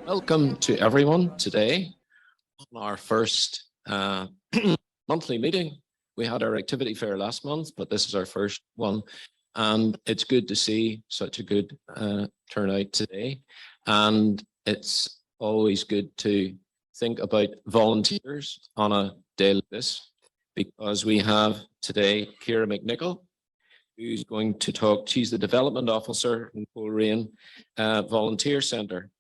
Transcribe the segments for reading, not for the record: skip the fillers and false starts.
Welcome to everyone today on our first monthly meeting. We had our activity fair last month, but this is our first one. And it's good to see such a good turnout today. And it's always good to think about volunteers on a day like this, because we have today Ciara McNichol, who's going to talk. She's the development officer in Coleraine Volunteer Centre.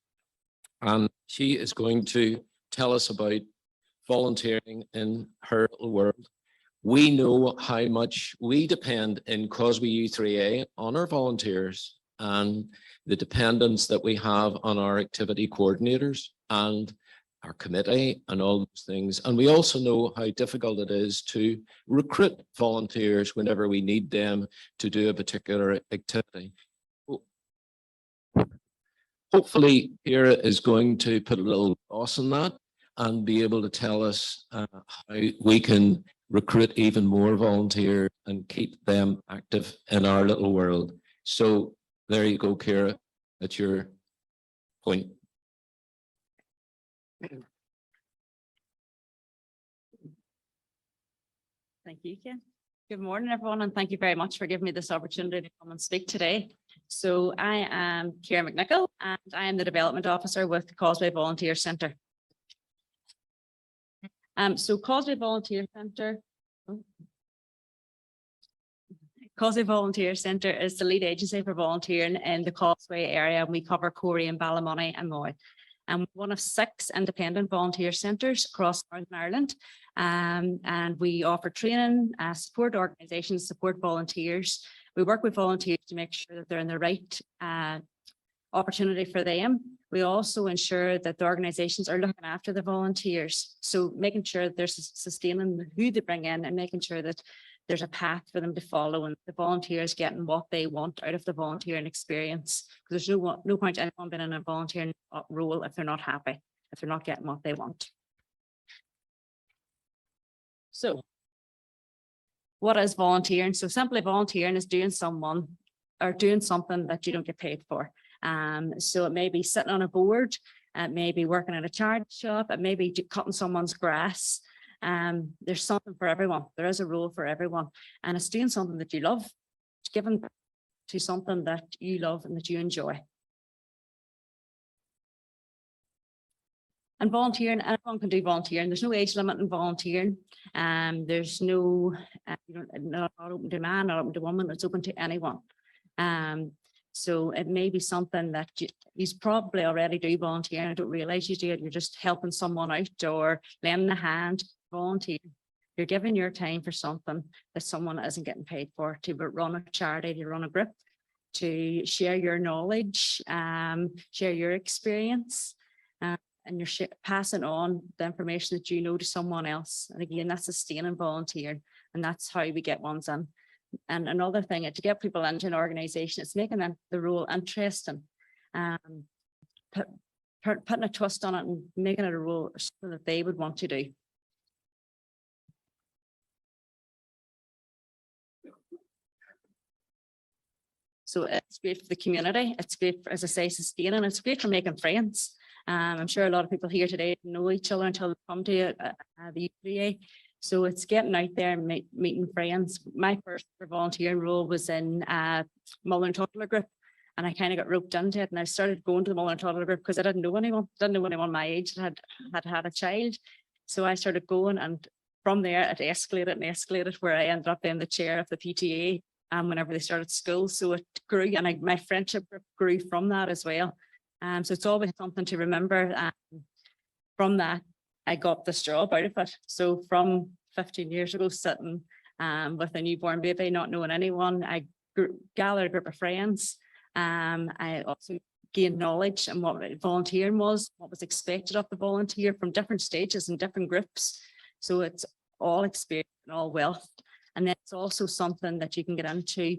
And she is going to tell us about volunteering in her little world. We know how much we depend in Causeway u3a on our volunteers and the dependence that we have on our activity coordinators and our committee and all those things. And we also know how difficult it is to recruit volunteers whenever we need them to do a particular activity. Hopefully, Ciara is going to put a little gloss on that and be able to tell us how we can recruit even more volunteers and keep them active in our little world. So there you go, Ciara, that's your point. Thank you, Ken. Good morning, everyone, and thank you very much for giving me this opportunity to come and speak today. So I am Ciara McNichol, and I am the Development Officer with the Causeway Volunteer Centre. So Causeway Volunteer Centre is the lead agency for volunteering in the Causeway area. We cover Coleraine, Ballymoney and Moy. And we're one of 6 independent volunteer centres across Northern Ireland. And we offer training, support organisations, support volunteers. We work with volunteers to make sure that they're in the right opportunity for them. We also ensure that the organisations are looking after the volunteers. So making sure that they're sustaining who they bring in and making sure that there's a path for them to follow and the volunteers getting what they want out of the volunteering experience. Because there's no point anyone being in a volunteering role if they're not happy, if they're not getting what they want. So what is volunteering? So simply volunteering is doing something that you don't get paid for. So it may be sitting on a board, it may be working at a charity shop, it may be cutting someone's grass. There's something for everyone. There is a role for everyone. And it's doing something that you love. It's given to something that you love and that you enjoy. And volunteering, anyone can do volunteering. There's no age limit in volunteering. There's no, not open to man, not open to woman. It's open to anyone. So it may be something that you probably already do volunteering. I don't realize you do it. You're just helping someone out or lending a hand. Volunteer. You're giving your time for something that someone isn't getting paid for, to run a charity, to run a group, to share your knowledge, share your experience, and you're passing on the information that you know to someone else. And again, that's sustaining volunteering, and that's how we get ones in. And another thing, to get people into an organisation, it's making the role interesting, putting a twist on it and making it a role so that they would want to do. So it's great for the community. It's great for, as I say, sustaining. It's great for making friends. I'm sure a lot of people here today know each other until they come to the u3a. So it's getting out there and meeting friends. My first volunteering role was in Mother and Toddler group, and I kind of got roped into it. And I started going to the Mother and Toddler group because I didn't know anyone my age that had a child. So I started going, and from there it escalated where I ended up being the chair of the PTA. Whenever they started school, so it grew, and my friendship group grew from that as well. So it's always something to remember. From that, I got this job out of it. So from 15 years ago, sitting with a newborn baby, not knowing anyone, I gathered a group of friends. I also gained knowledge and what volunteering was, what was expected of the volunteer from different stages and different groups. So it's all experience and all wealth. And that's also something that you can get into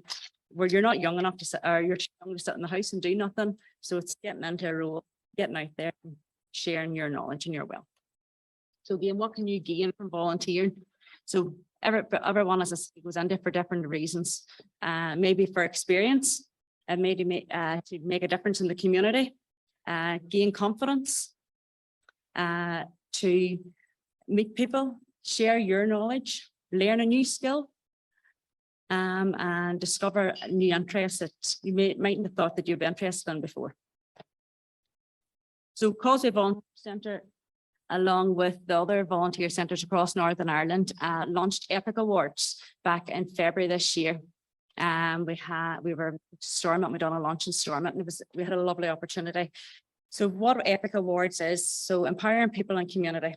where you're not young enough to sit, or you're too young to sit in the house and do nothing. So it's getting into a role, getting out there and sharing your knowledge and your wealth. So again, what can you gain from volunteering? So everyone, as I say, goes into for different reasons. Maybe for experience, and maybe to make a difference in the community, gain confidence, to meet people, share your knowledge, learn a new skill, and discover new interests that you mightn't have thought that you'd be interested in before. So Causeway Volunteer Centre, along with the other volunteer centres across Northern Ireland, launched Epic Awards back in February this year. We were Stormont, we done a launch in Stormont, and we had a lovely opportunity. So what Epic Awards is, so empowering people and community.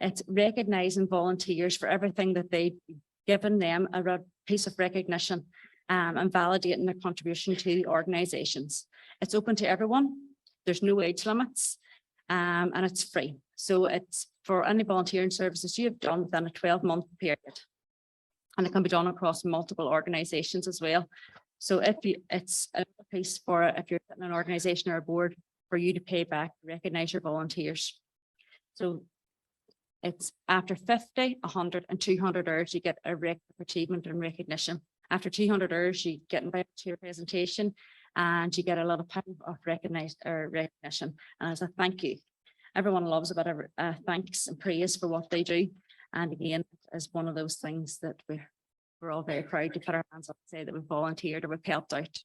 It's recognising volunteers for everything that they've given them, a piece of recognition, and validating their contribution to the organisations. It's open to everyone. There's no age limits, and it's free. So it's for any volunteering services you have done within a 12-month period. And it can be done across multiple organisations as well. So it's a piece for if you're in an organisation or a board for you to pay back, recognise your volunteers. So it's after 50, 100 and 200 hours, you get a achievement and recognition. After 200 hours, you get invited to a presentation and you get a lot of time of recognition. And as a thank you, everyone loves a bit of thanks and praise for what they do. And again, as one of those things that we're all very proud to put our hands up and say that we've volunteered or we've helped out.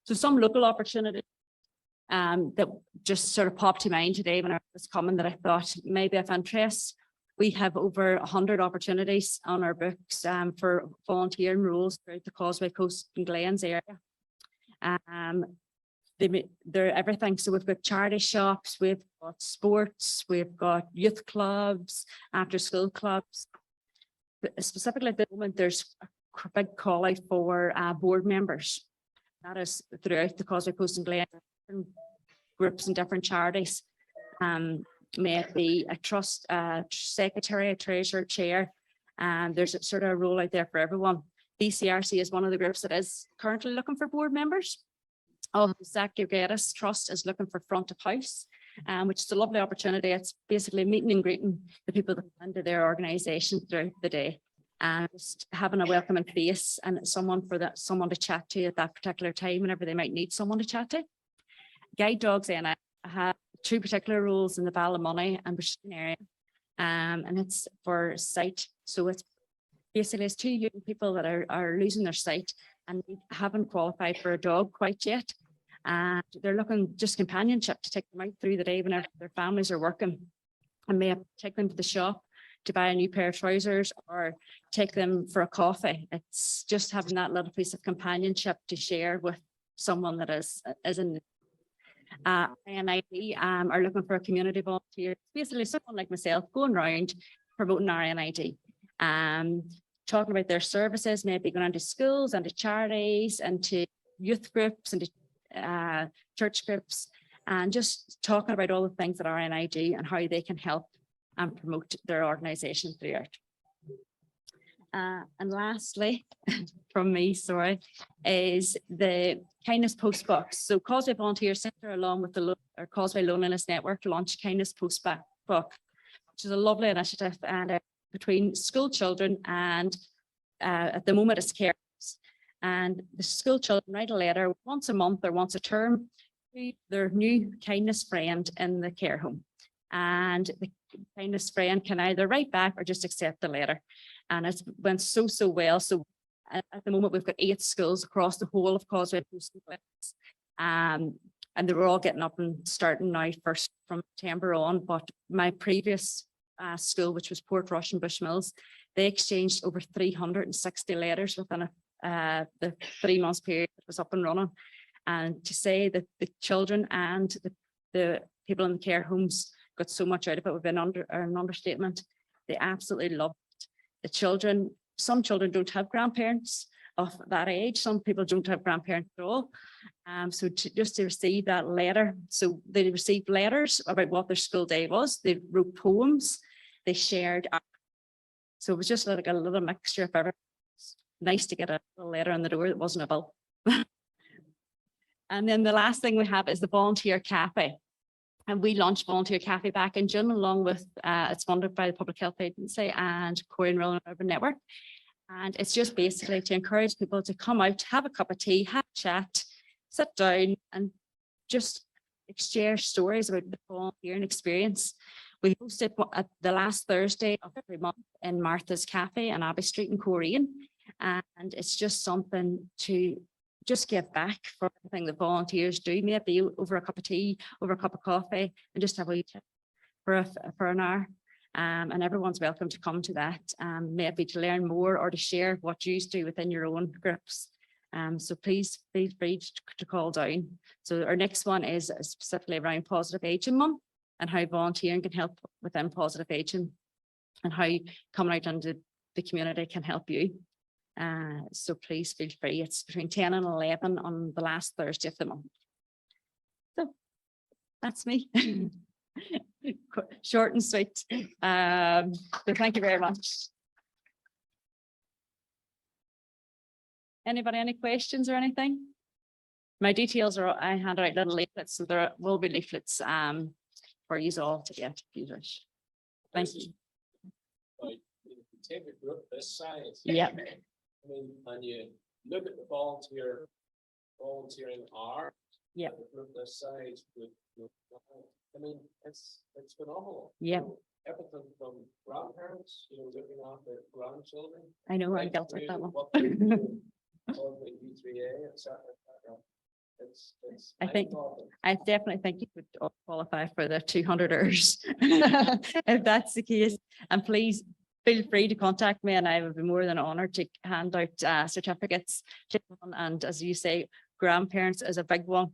So some local opportunities that just sort of popped to mind today when I was coming that I thought maybe of interest. We have over 100 opportunities on our books for volunteering roles throughout the Causeway Coast and Glens area. They're everything. So we've got charity shops, we've got sports, we've got youth clubs, after school clubs. But specifically at the moment, there's a big call out for board members. That is throughout the Causeway Coast and Glens, different groups and different charities. May it be a trust secretary, a treasurer, chair, and there's a sort of a role out there for everyone. BCRC is one of the groups that is currently looking for board members. Zach Geddes Trust is looking for front of house, which is a lovely opportunity. It's basically meeting and greeting the people that come into their organisation throughout the day, and just having a welcoming face and someone to chat to at that particular time whenever they might need someone to chat to. Guide dogs, and I have two particular roles in the Ballymoney and Brisbane area, and it's for sight. So it's basically it's two young people that are losing their sight and haven't qualified for a dog quite yet. And they're looking just companionship to take them out through the day whenever their families are working, and may take them to the shop to buy a new pair of trousers or take them for a coffee. It's just having that little piece of companionship to share with someone that is in RNID are looking for a community volunteer. Basically someone like myself going around promoting RNID, talking about their services, maybe going into schools and to charities and to youth groups and to church groups, and just talking about all the things that RNID and how they can help and promote their organisation throughout. And lastly, from me, sorry, is the Kindness Post Box. So Causeway Volunteer Centre, along with the Causeway Loneliness Network, launched Kindness Post Box, which is a lovely initiative, and between school children and at the moment it's care. And the school children write a letter once a month or once a term to their new kindness friend in the care home. And the kindness friend can either write back or just accept the letter. And it's went so well. So at the moment, we've got 8 schools across the whole of Causeway Coast and Glens. And they were all getting up and starting now first from September on. But my previous school, which was Portrush and Bushmills, they exchanged over 360 letters within the 3 months period that was up and running. And to say that the children and the people in the care homes got so much out of it would be an understatement. They absolutely loved it. The children, some children don't have grandparents of that age. Some people don't have grandparents at all. So just to receive that letter, so they received letters about what their school day was. They wrote poems. They shared. So it was just like a little mixture of everything. Nice to get a letter on the door that wasn't a bill. And then the last thing we have is the Volunteer Cafe. And we launched Volunteer Cafe back in June, along with, it's funded by the Public Health Agency and Korean Rural and Urban Network. And it's just basically to encourage people to come out, have a cup of tea, have a chat, sit down and just exchange stories about the volunteering experience. We host it at the last Thursday of every month in Martha's Cafe on Abbey Street in Korean. And it's just something to just give back for everything that volunteers do, maybe over a cup of tea, over a cup of coffee, and just have a wee chat for an hour. And everyone's welcome to come to that, maybe to learn more or to share what you do within your own groups. So please feel free to call down. So our next one is specifically around Positive Aging Month and how volunteering can help within positive aging and how coming out into the community can help you. So please feel free. It's between 10 and 11 on the last Thursday of the month. So that's me. Short and sweet. So thank you very much. Anybody, any questions or anything? My details are, I handed out little leaflets, so there will be leaflets for you all to get if you wish. Thank you. Take a group this size. Yeah. I mean, and you look at the volunteering hour. Yeah. Group this size with I mean, it's phenomenal. Yeah. Everything from grandparents, looking after grandchildren. I know, I dealt with that one. Causeway u3a, etc. I think I definitely think you could qualify for the 200 hours if that's the case. And please feel free to contact me, and I would be more than honored to hand out certificates. And as you say, grandparents is a big one.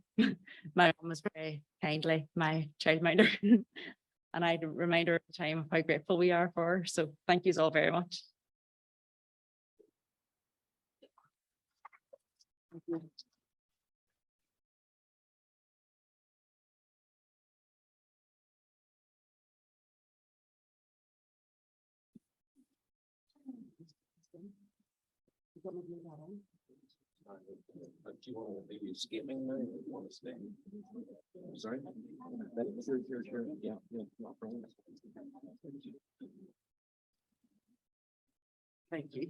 My mum was very kindly my childminder, and I'd remind her at the time of how grateful we are for her. So thank you all very much. Thank you. Do you want to maybe skipping there? You want to stay? Sorry? Sure. Yeah, no problem. Thank you.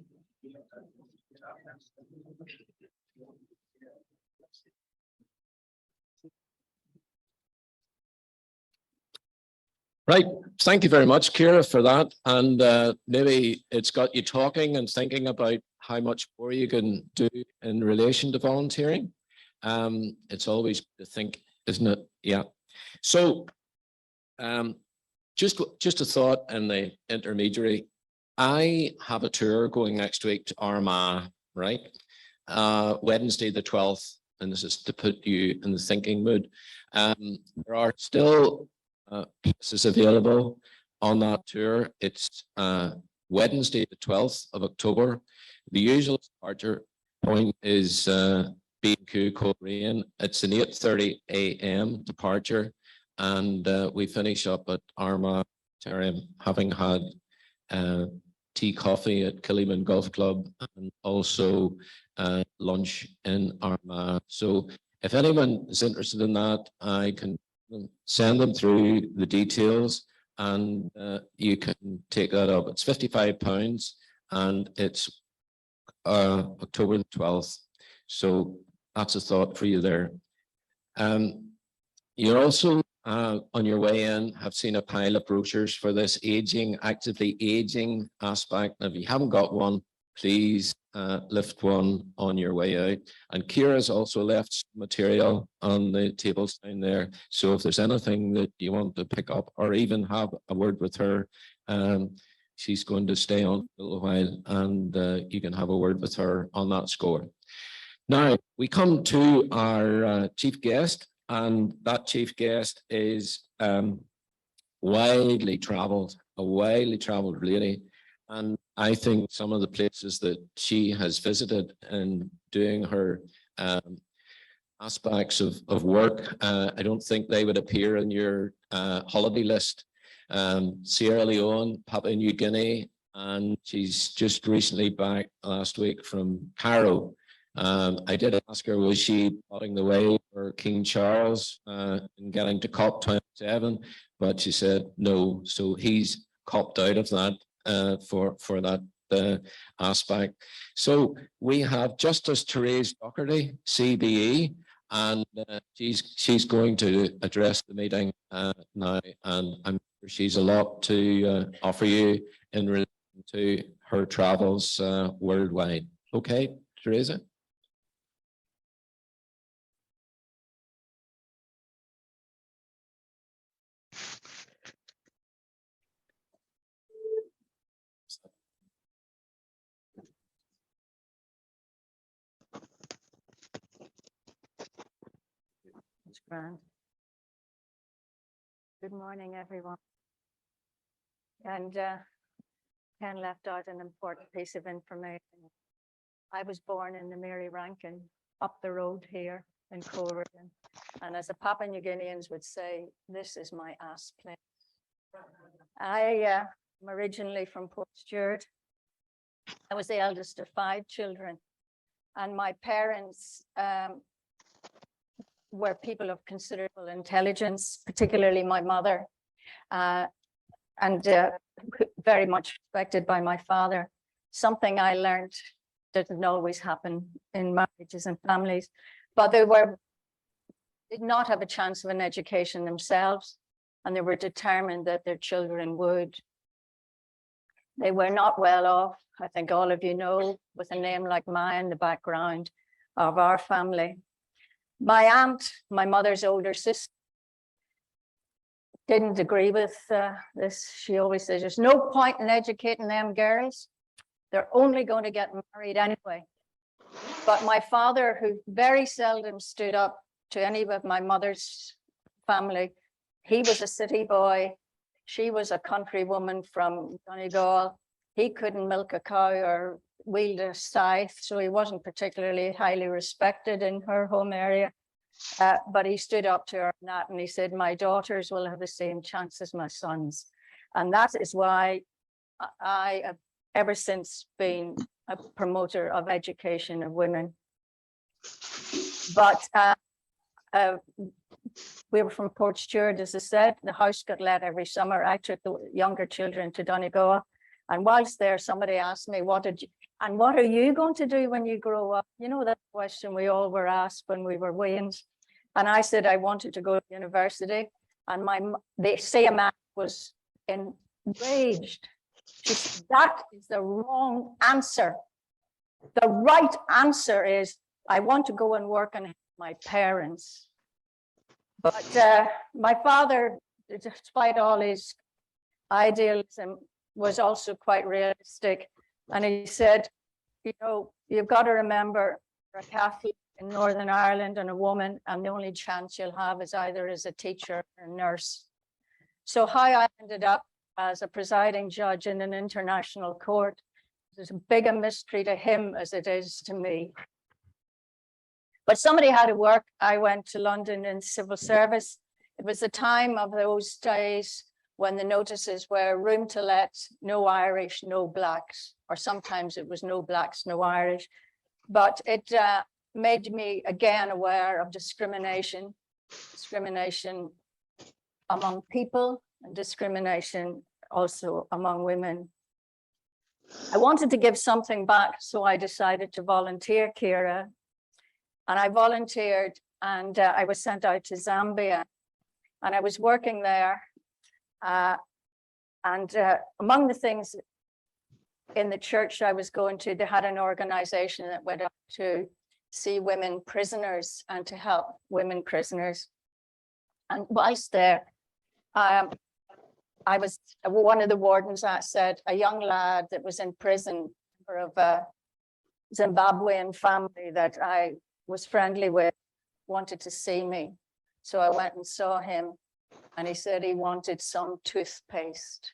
Right. Thank you very much, Ciara, for that. And maybe it's got you talking and thinking about how much more you can do in relation to volunteering. It's always to think, isn't it? Yeah. So just a thought in the intermediary. I have a tour going next week to Armagh, right? Wednesday the 12th, and this is to put you in the thinking mood. There are still places available on that tour. It's Wednesday the 12th of October. The usual departure point is B&Q Korean. It's an 8:30 a.m. departure, and we finish up at Armagh, having had tea, coffee at Killyman Golf Club, and also lunch in Armagh. So if anyone is interested in that, I can send them through the details, and you can take that up. It's £55, and it's October the 12th. So that's a thought for you there. You're also on your way in have seen a pile of brochures for this actively aging aspect. If you haven't got one, please lift one on your way out. And Ciara's also left material on the tables down there. So if there's anything that you want to pick up or even have a word with her, she's going to stay on a little while, and you can have a word with her on that score. Now, we come to our chief guest, and that chief guest is widely traveled, a widely traveled lady. And I think some of the places that she has visited in doing her aspects of work, I don't think they would appear in your holiday list. Sierra Leone, Papua New Guinea, and she's just recently back last week from Cairo. I did ask her, was she plotting the way for King Charles in getting to COP27? But she said no. So he's copped out of that for that aspect. So we have Justice Therese Doherty, CBE, and she's going to address the meeting now, and I'm sure she's a lot to offer you in relation to her travels worldwide. Okay, Teresa. Grand. Good morning, everyone. And Ken left out an important piece of information. I was born in the Mary Rankin up the road here in Corrigan. And as the Papua New Guineans would say, this is my ass place. I am originally from Port Stewart. I was the eldest of 5 children. And my parents were people of considerable intelligence, particularly my mother, and very much respected by my father. Something I learned doesn't always happen in marriages and families, but they did not have a chance of an education themselves, and they were determined that their children would. They were not well off. I think all of you know, with a name like mine, the background of our family. My aunt, my mother's older sister, didn't agree with this. She always says, there's no point in educating them girls. They're only going to get married anyway. But my father, who very seldom stood up to any of my mother's family, he was a city boy. She was a country woman from Donegal. He couldn't milk a cow or wield a scythe, so he wasn't particularly highly respected in her home area. But he stood up to her on that, and he said, my daughters will have the same chance as my sons. And that is why I have ever since been a promoter of education of women. But we were from Port Stewart, as I said. The house got let every summer. I took the younger children to Donegal. And whilst there, somebody asked me, what are you going to do when you grow up? You know, that question we all were asked when we were weans. And I said I wanted to go to university. And the CMA was enraged. She said, that is the wrong answer. The right answer is, I want to go and work and help my parents. But my father, despite all his idealism, was also quite realistic. And he said, you know, you've got to remember, you're a Catholic in Northern Ireland and a woman, and the only chance you'll have is either as a teacher or a nurse. So how I ended up as a presiding judge in an international court is as big a mystery to him as it is to me. But somebody had to work. I went to London in civil service. It was the time of those days when the notices were room to let, no Irish, no blacks, or sometimes it was no blacks, no Irish. But it made me again aware of discrimination among people and discrimination also among women. I wanted to give something back, so I decided to volunteer, Kira. And I volunteered, and I was sent out to Zambia, and I was working there. Among the things in the church I was going to, they had an organization that went up to see women prisoners and to help women prisoners. And whilst there, I was one of the wardens that said a young lad that was in prison of a Zimbabwean family that I was friendly with wanted to see me. So I went and saw him, and he said he wanted some toothpaste.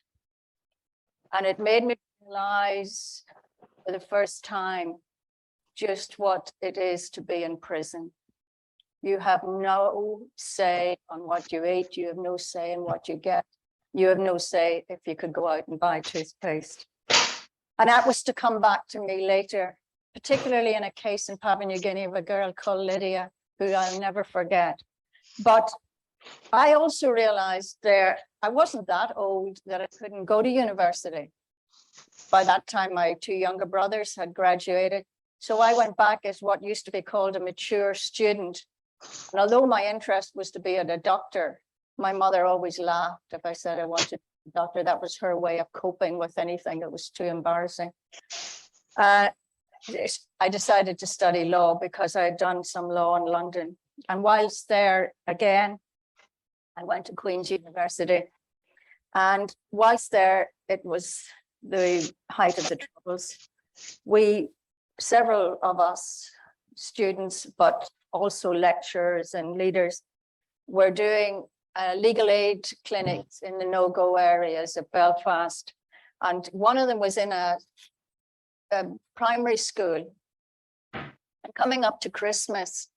And it made me realize for the first time just what it is to be in prison. You have no say on what you eat. You have no say in what you get. You have no say if you could go out and buy toothpaste. And that was to come back to me later particularly in a case in Papua New Guinea of a girl called Lydia, who I'll never forget. But I also realized there, I wasn't that old that I couldn't go to university. By that time, my two younger brothers had graduated. So I went back as what used to be called a mature student. And although my interest was to be a doctor, my mother always laughed if I said I wanted to be a doctor. That was her way of coping with anything that was too embarrassing. I decided to study law because I had done some law in London. And whilst there, again, I went to Queen's University. And whilst there, it was the height of the Troubles. Several of us, students, but also lecturers and leaders, were doing legal aid clinics in the no-go areas of Belfast. And one of them was in a primary school. And coming up to Christmas,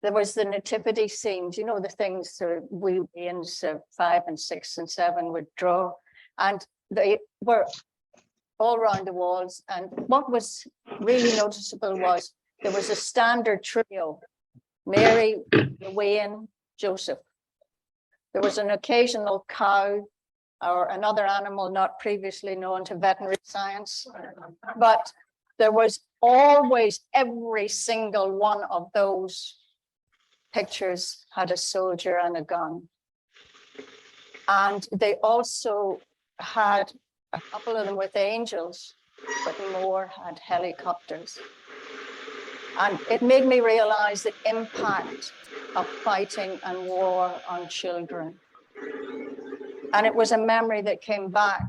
there was the nativity scenes, you know, the things we in 5 and 6 and 7 would draw. And they were all around the walls. And what was really noticeable was there was a standard trio: Mary, Wayne, Joseph. There was an occasional cow or another animal not previously known to veterinary science, but there was always, every single one of those pictures had a soldier and a gun. And they also had a couple of them with angels, but more had helicopters. And it made me realize the impact of fighting and war on children. And it was a memory that came back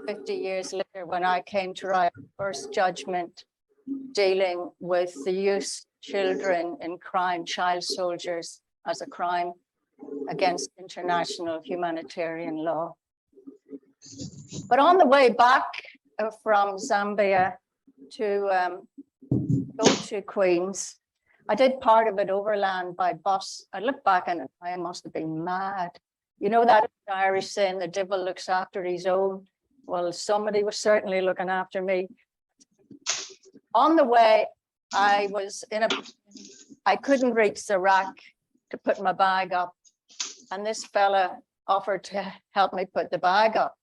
50 years later when I came to write the first judgment dealing with the use of children in crime, child soldiers, as a crime against international humanitarian law. But on the way back from Zambia to go to Queens, I did part of it overland by bus. I look back and I must have been mad. You know that Irish saying, the devil looks after his own? Well, somebody was certainly looking after me. On the way, I couldn't reach the rack to put my bag up. And this fella offered to help me put the bag up.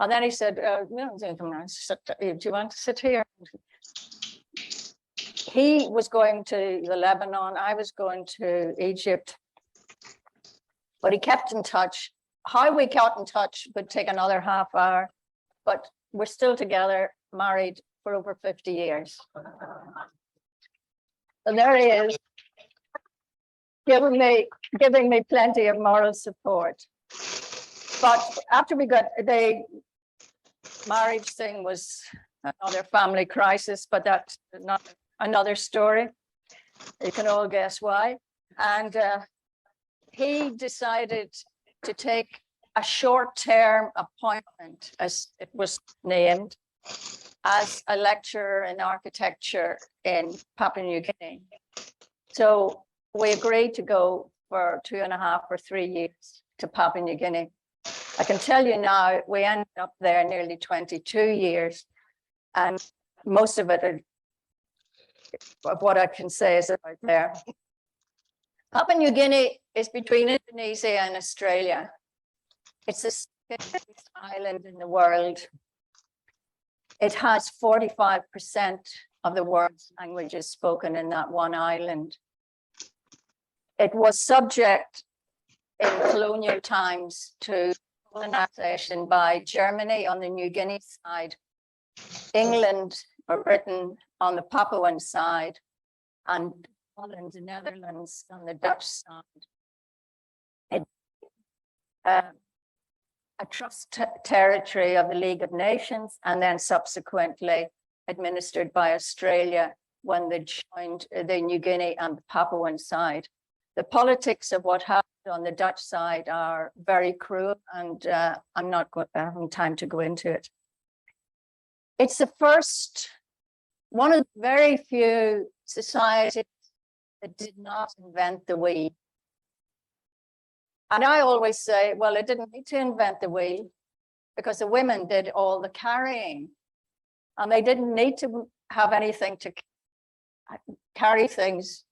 And then he said, do you want to sit here? He was going to the Lebanon, I was going to Egypt, but he kept in touch. How we got in touch would take another half hour, but we're still together, married for over 50 years. And there he is, giving me plenty of moral support. But after we got, the marriage thing was another family crisis, but that's not another story. You can all guess why. And he decided to take a short-term appointment, as it was named, as a lecturer in architecture in Papua New Guinea. So we agreed to go for 2.5 or 3 years to Papua New Guinea. I can tell you now, we ended up there nearly 22 years, and most of it, of what I can say is right there. Papua New Guinea is between Indonesia and Australia. It's the second island in the world. It has 45% of the world's languages spoken in that one island. It was subject in colonial times to colonization by Germany on the New Guinea side, England or Britain on the Papuan side, and Holland and Netherlands on the Dutch side. A trust territory of the League of Nations, and then subsequently administered by Australia when they joined the New Guinea and the Papuan side. The politics of what happened on the Dutch side are very cruel, and I'm not having time to go into it. It's the first, one of the very few societies that did not invent the wheel. And I always say, well, it didn't need to invent the wheel because the women did all the carrying. And they didn't need to have anything to carry things.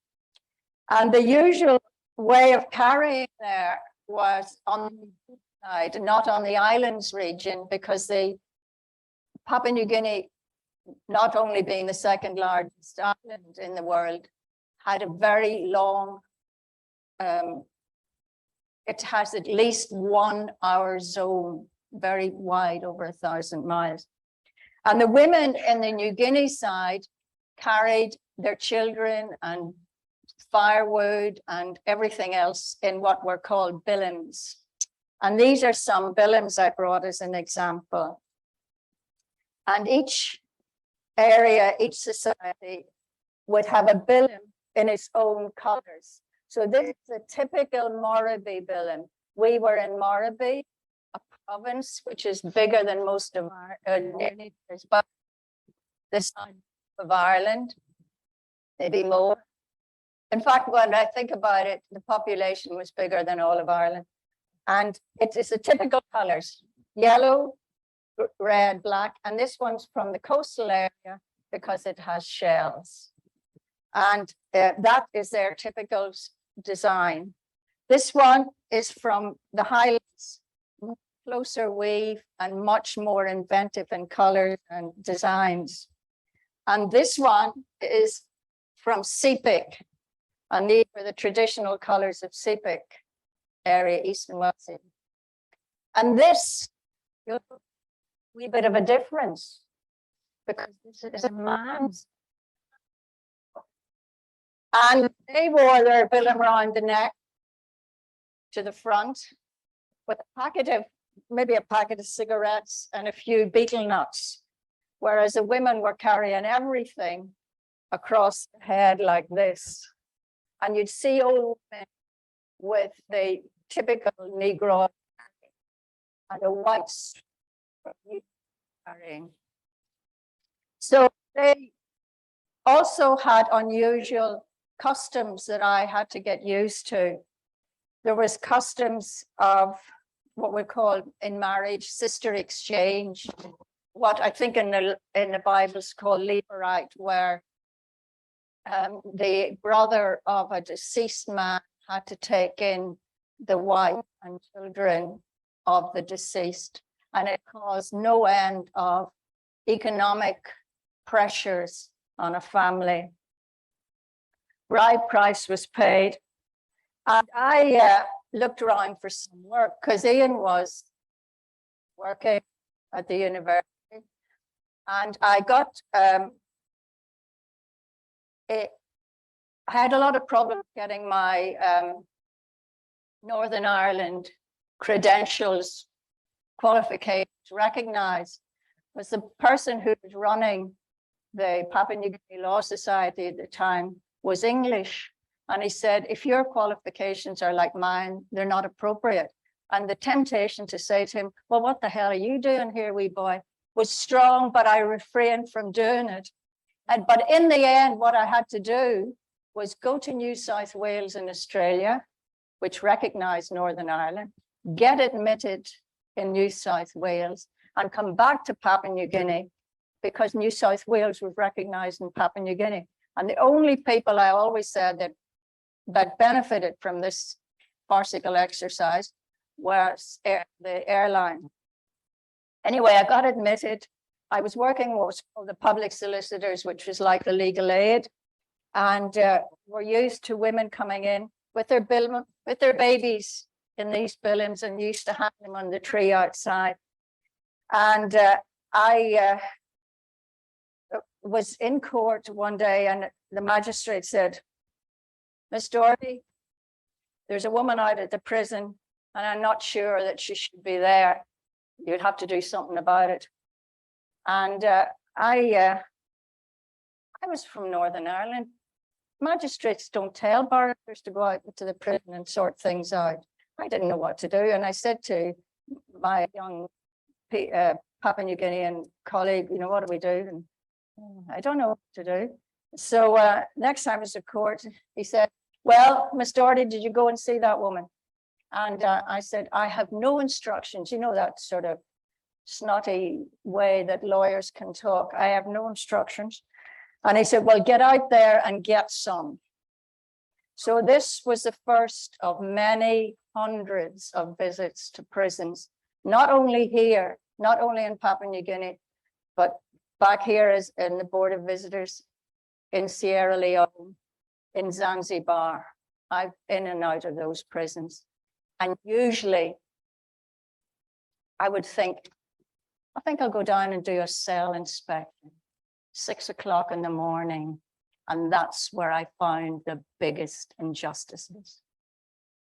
And the usual way of carrying there was on the side, not on the islands region, because the Papua New Guinea, not only being the second largest island in the world, had a very long, it has at least 1 hour zone, very wide, over 1,000 miles. And the women in the New Guinea side carried their children and firewood and everything else in what were called billams. And these are some billams I brought as an example. And each area, each society would have a billam in its own colors. So this is a typical Moribi billam. We were in Moribi, a province which is bigger than most of our, nearly about the size of Ireland, maybe more. In fact, when I think about it, the population was bigger than all of Ireland. And it is the typical colors, yellow, red, black, and this one's from the coastal area because it has shells. And that is their typical design. This one is from the Highlands, closer weave and much more inventive in colors and designs. And this one is from Sepik, and these are the traditional colors of Sepik area, Eastern Wales. And this, a wee bit of a difference, because this is a man's. And they wore their billam around the neck to the front with a packet of, maybe a packet of cigarettes and a few betel nuts, whereas the women were carrying everything across the head like this. And you'd see old men with the typical Negro and a white carrying. So they also had unusual customs that I had to get used to. There was customs of what we call in marriage sister exchange, what I think in the Bible is called levirate, where the brother of a deceased man had to take in the wife and children of the deceased, and it caused no end of economic pressures on a family. Bride price was paid, and I looked around for some work because Ian was working at the university, and I got I had a lot of problems getting my Northern Ireland credentials, qualifications recognized, was the person who was running the Papua New Guinea Law Society at the time was English. And he said, if your qualifications are like mine, they're not appropriate. And the temptation to say to him, well, what the hell are you doing here, wee boy, was strong, but I refrained from doing it. But in the end, what I had to do was go to New South Wales in Australia, which recognized Northern Ireland, get admitted in New South Wales, and come back to Papua New Guinea because New South Wales was recognized in Papua New Guinea. And the only people I always said that benefited from this farcical exercise was the airline. Anyway, I got admitted. I was working what was called the public solicitors, which was like the legal aid, and were used to women coming in with their babies in these billams and used to hang them on the tree outside. And I was in court one day, and the magistrate said, Miss Doherty, there's a woman out at the prison, and I'm not sure that she should be there. You'd have to do something about it. And I was from Northern Ireland. Magistrates don't tell barristers to go out to the prison and sort things out. I didn't know what to do. And I said to my young Papua New Guinean colleague, you know, what do we do? And I don't know what to do. So next time I was at court, he said, well, Miss Doherty, did you go and see that woman? And I said, I have no instructions. You know, that sort of snotty way that lawyers can talk. I have no instructions. And he said, well, get out there and get some. So this was the first of many hundreds of visits to prisons, not only here, not only in Papua New Guinea, but back here is in the Board of Visitors, in Sierra Leone, in Zanzibar. I've in and out of those prisons. And usually I would think, I think I'll go down and do a cell inspection, 6 o'clock in the morning. And that's where I found the biggest injustices.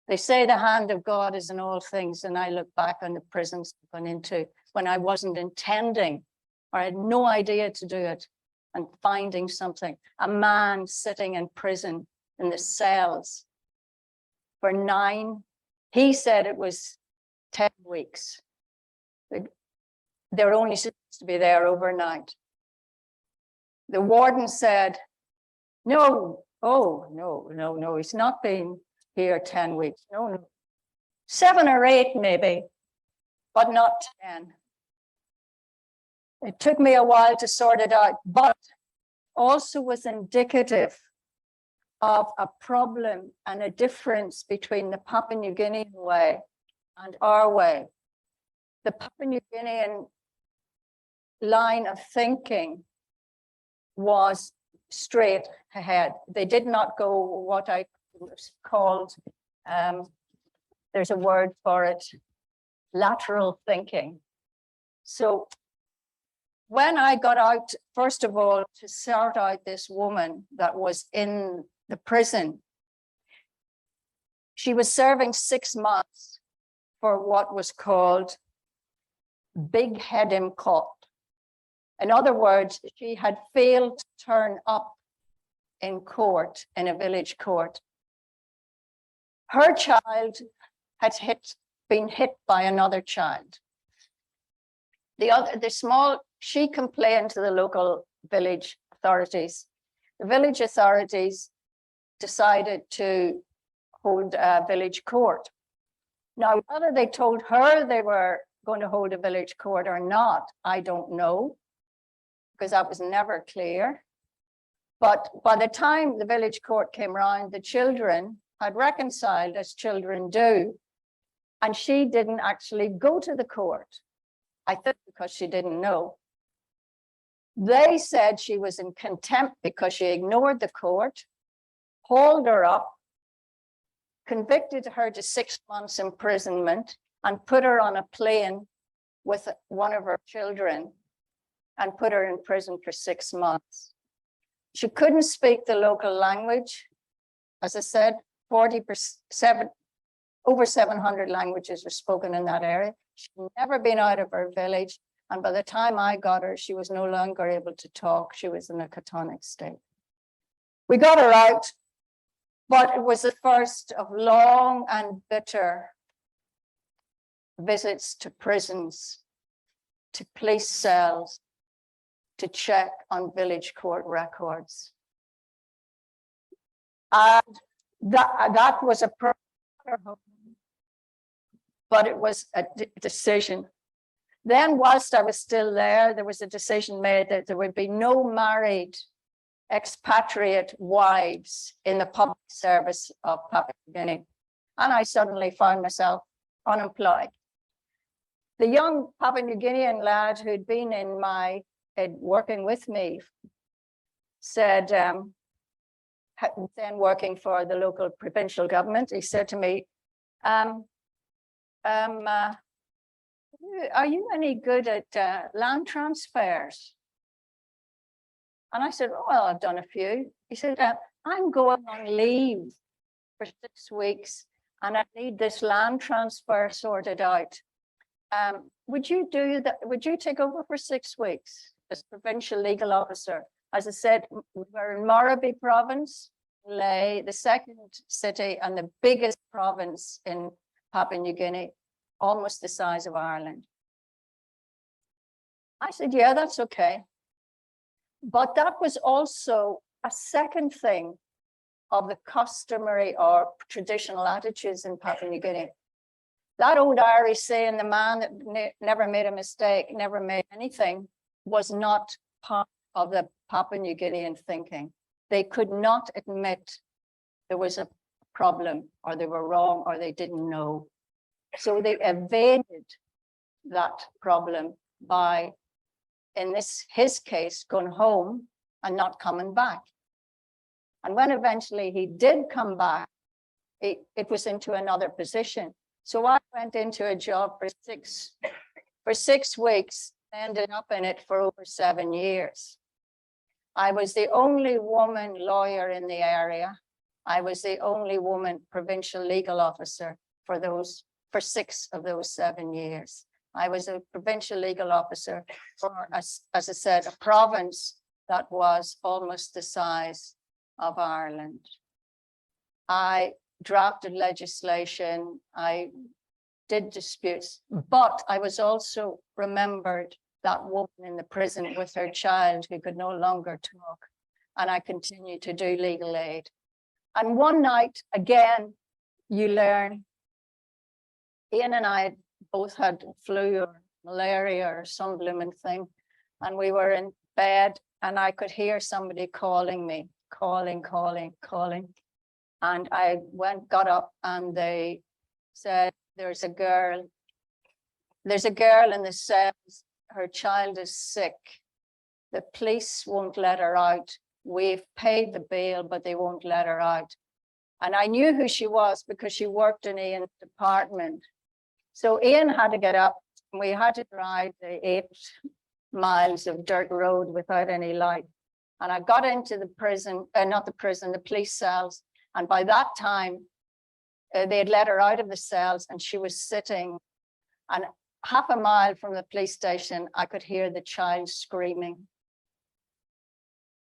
They say the hand of God is in all things. And I look back on the prisons I've gone into when I wasn't intending, or I had no idea to do it, and finding something. A man sitting in prison in the cells for 9, he said it was 10 weeks. They're only supposed to be there overnight. The warden said, no, oh, no, he's not been here 10 weeks. No, 7 or 8 maybe, but not 10. It took me a while to sort it out, but also was indicative of a problem and a difference between the Papua New Guinean way and our way. The Papua New Guinean line of thinking was straight ahead. They did not go what I called, there's a word for it, lateral thinking. So when I got out, first of all, to sort out this woman that was in the prison, she was serving 6 months for what was called big head in court. In other words, she had failed to turn up in court, in a village court. Her child had been hit by another child. She complained to the local village authorities. The village authorities decided to hold a village court. Now, whether they told her they were going to hold a village court or not, I don't know, because that was never clear. But by the time the village court came around, the children had reconciled, as children do, and she didn't actually go to the court. I think because she didn't know. They said she was in contempt because she ignored the court, hauled her up, convicted her to 6 months imprisonment, and put her on a plane with one of her children and put her in prison for 6 months. She couldn't speak the local language. As I said, over 700 languages were spoken in that area. She'd never been out of her village. And by the time I got her, she was no longer able to talk. She was in a catatonic state. We got her out, but it was the first of long and bitter visits to prisons, to police cells, to check on village court records. And that was a problem, but it was a decision. Then, whilst I was still there, there was a decision made that there would be no married expatriate wives in the public service of Papua New Guinea. And I suddenly found myself unemployed. The young Papua New Guinean lad who'd been in my working with me said, then working for the local provincial government, he said to me, are you any good at land transfers? And I said, well, I've done a few. He said, I'm going on leave for 6 weeks and I need this land transfer sorted out. Would you do that? Would you take over for 6 weeks as provincial legal officer? As I said, we're in Morobe province, Ley, the second city and the biggest province in Papua New Guinea, almost the size of Ireland. I said, yeah, that's okay. But that was also a second thing of the customary or traditional attitudes in Papua New Guinea. That old Irish saying, the man that never made a mistake, never made anything, was not part of the Papua New Guinean thinking. They could not admit there was a problem, or they were wrong, or they didn't know. So they evaded that problem by, in his case, going home and not coming back. And when eventually he did come back, it was into another position. So I went into a job for 6 weeks, ended up in it for over 7 years. I was the only woman lawyer in the area. I was the only woman provincial legal officer for 6 of those 7 years. I was a provincial legal officer for, as I said, a province that was almost the size of Ireland. I drafted legislation, I did disputes, but I was also remembered that woman in the prison with her child who could no longer talk, and I continued to do legal aid. And one night, again, you learn, Ian and I both had flu or malaria or some blooming thing, and we were in bed, and I could hear somebody calling me, calling. And I got up, and they said, there's a girl in the cells, her child is sick. The police won't let her out. We've paid the bail, but they won't let her out. And I knew who she was because she worked in Ian's department. So Ian had to get up, and we had to drive the 8 miles of dirt road without any light. And I got into the prison, the police cells. And by that time, they had let her out of the cells, and she was sitting. And half a mile from the police station, I could hear the child screaming.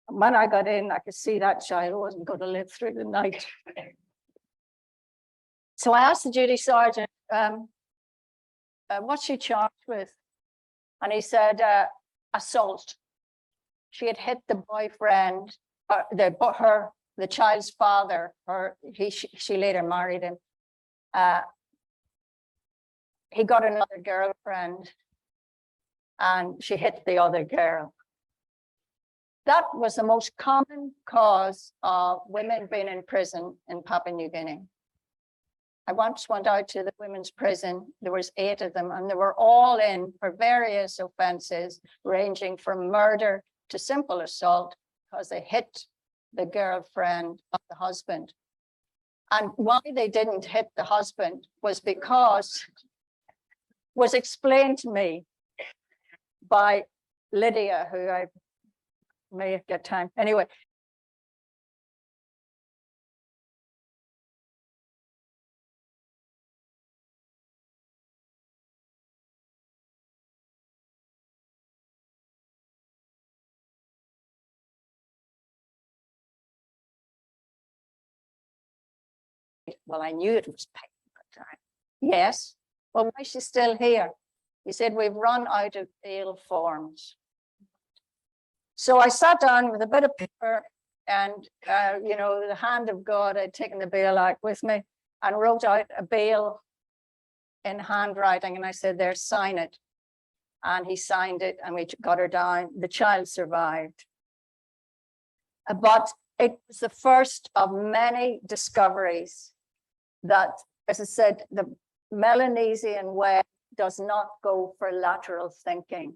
When I got in, I could see that child wasn't going to live through the night. So I asked the duty sergeant, what's she charged with? And he said, assault. She had hit the boyfriend, the child's father, she later married him. He got another girlfriend, and she hit the other girl. That was the most common cause of women being in prison in Papua New Guinea. I once went out to the women's prison. There was 8 of them, and they were all in for various offenses, ranging from murder to simple assault, because they hit the girlfriend of the husband. And why they didn't hit the husband was explained to me by Lydia, who I may get time. Anyway. Well, I knew it was painful. Yes. Well, why is she still here? He said, we've run out of bail forms. So I sat down with a bit of paper and, the hand of God, I'd taken the bail act with me and wrote out a bail in handwriting. And I said, there, sign it. And he signed it, and we got her down. The child survived. But it was the first of many discoveries that, as I said, the Melanesian way does not go for lateral thinking.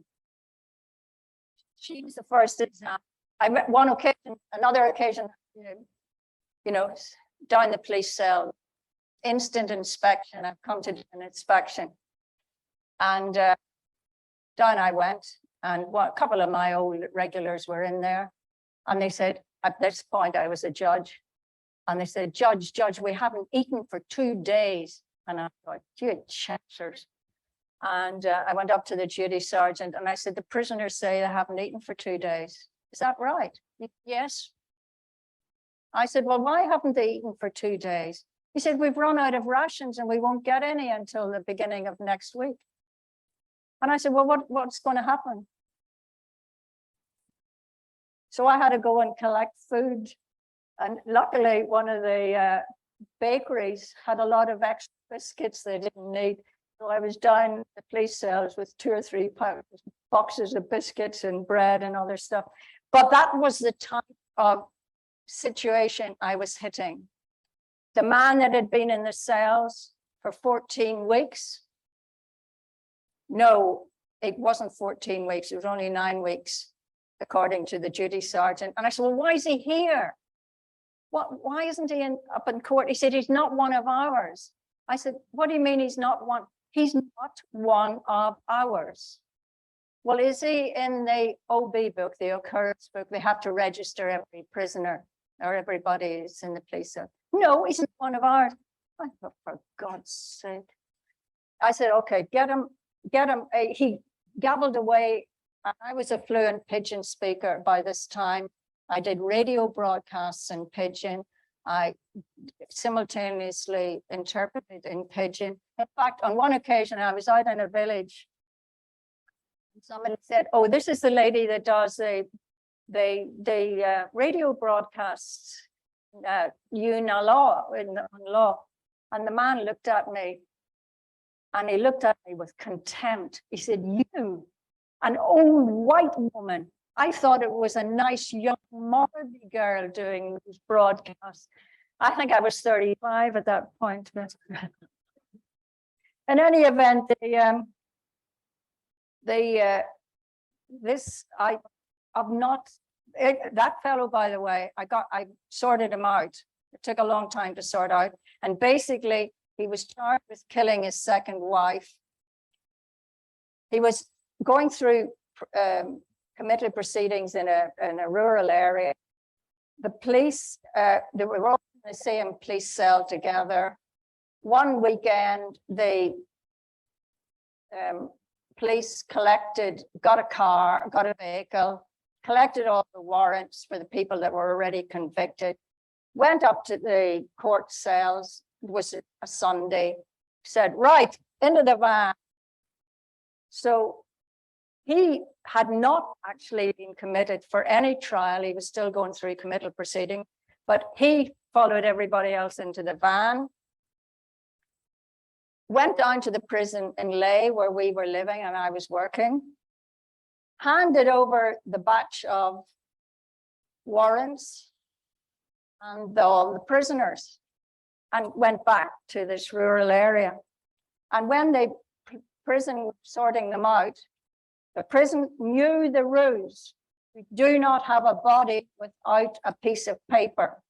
She was the first example. I met one occasion, another occasion, down the police cell, instant inspection. I've come to do an inspection. And down I went, and a couple of my old regulars were in there. And they said, at this point, I was a judge. And they said, Judge, we haven't eaten for 2 days. And I thought, you chancers. And I went up to the duty sergeant, and I said, the prisoners say they haven't eaten for 2 days. Is that right? Yes. I said, well, why haven't they eaten for 2 days? He said, we've run out of rations, and we won't get any until the beginning of next week. And I said, well, what's going to happen? So I had to go and collect food. And luckily, one of the bakeries had a lot of extra biscuits they didn't need. So I was down the police cells with 2 or 3 boxes of biscuits and bread and other stuff. But that was the type of situation I was hitting. The man that had been in the cells for 14 weeks. No, it wasn't 14 weeks. It was only 9 weeks, according to the duty sergeant. And I said, well, why is he here? Why isn't he up in court? He said, he's not one of ours. I said, what do you mean he's not one? He's not one of ours. Well, is he in the OB book, the occurrence book? They have to register every prisoner or everybody is in the police cell. No, he's not one of ours. I thought, for God's sake. I said, okay, get him. He gabbled away. I was a fluent Pidgin speaker by this time. I did radio broadcasts in Pidgin. I simultaneously interpreted in Pidgin. In fact, on one occasion, I was out in a village. Somebody said, oh, this is the lady that does the radio broadcasts, u3a. And the man looked at me, and he looked at me with contempt. He said, you, an old white woman. I thought it was a nice young Morbey girl doing these broadcasts. I think I was 35 at that point. In any event, that fellow, by the way, I sorted him out. It took a long time to sort out. And basically, he was charged with killing his second wife. He was going through committed proceedings in a rural area. The police, they were all in the same police cell together. One weekend, the police got a car, got a vehicle, collected all the warrants for the people that were already convicted, went up to the court cells. It was a Sunday, said, right, into the van. So he had not actually been committed for any trial. He was still going through committal proceeding, but he followed everybody else into the van, went down to the prison in Ley where we were living and I was working, handed over the batch of warrants and all the prisoners, and went back to this rural area. And when the prison was sorting them out, the prison knew the rules. We do not have a body without a piece of paper.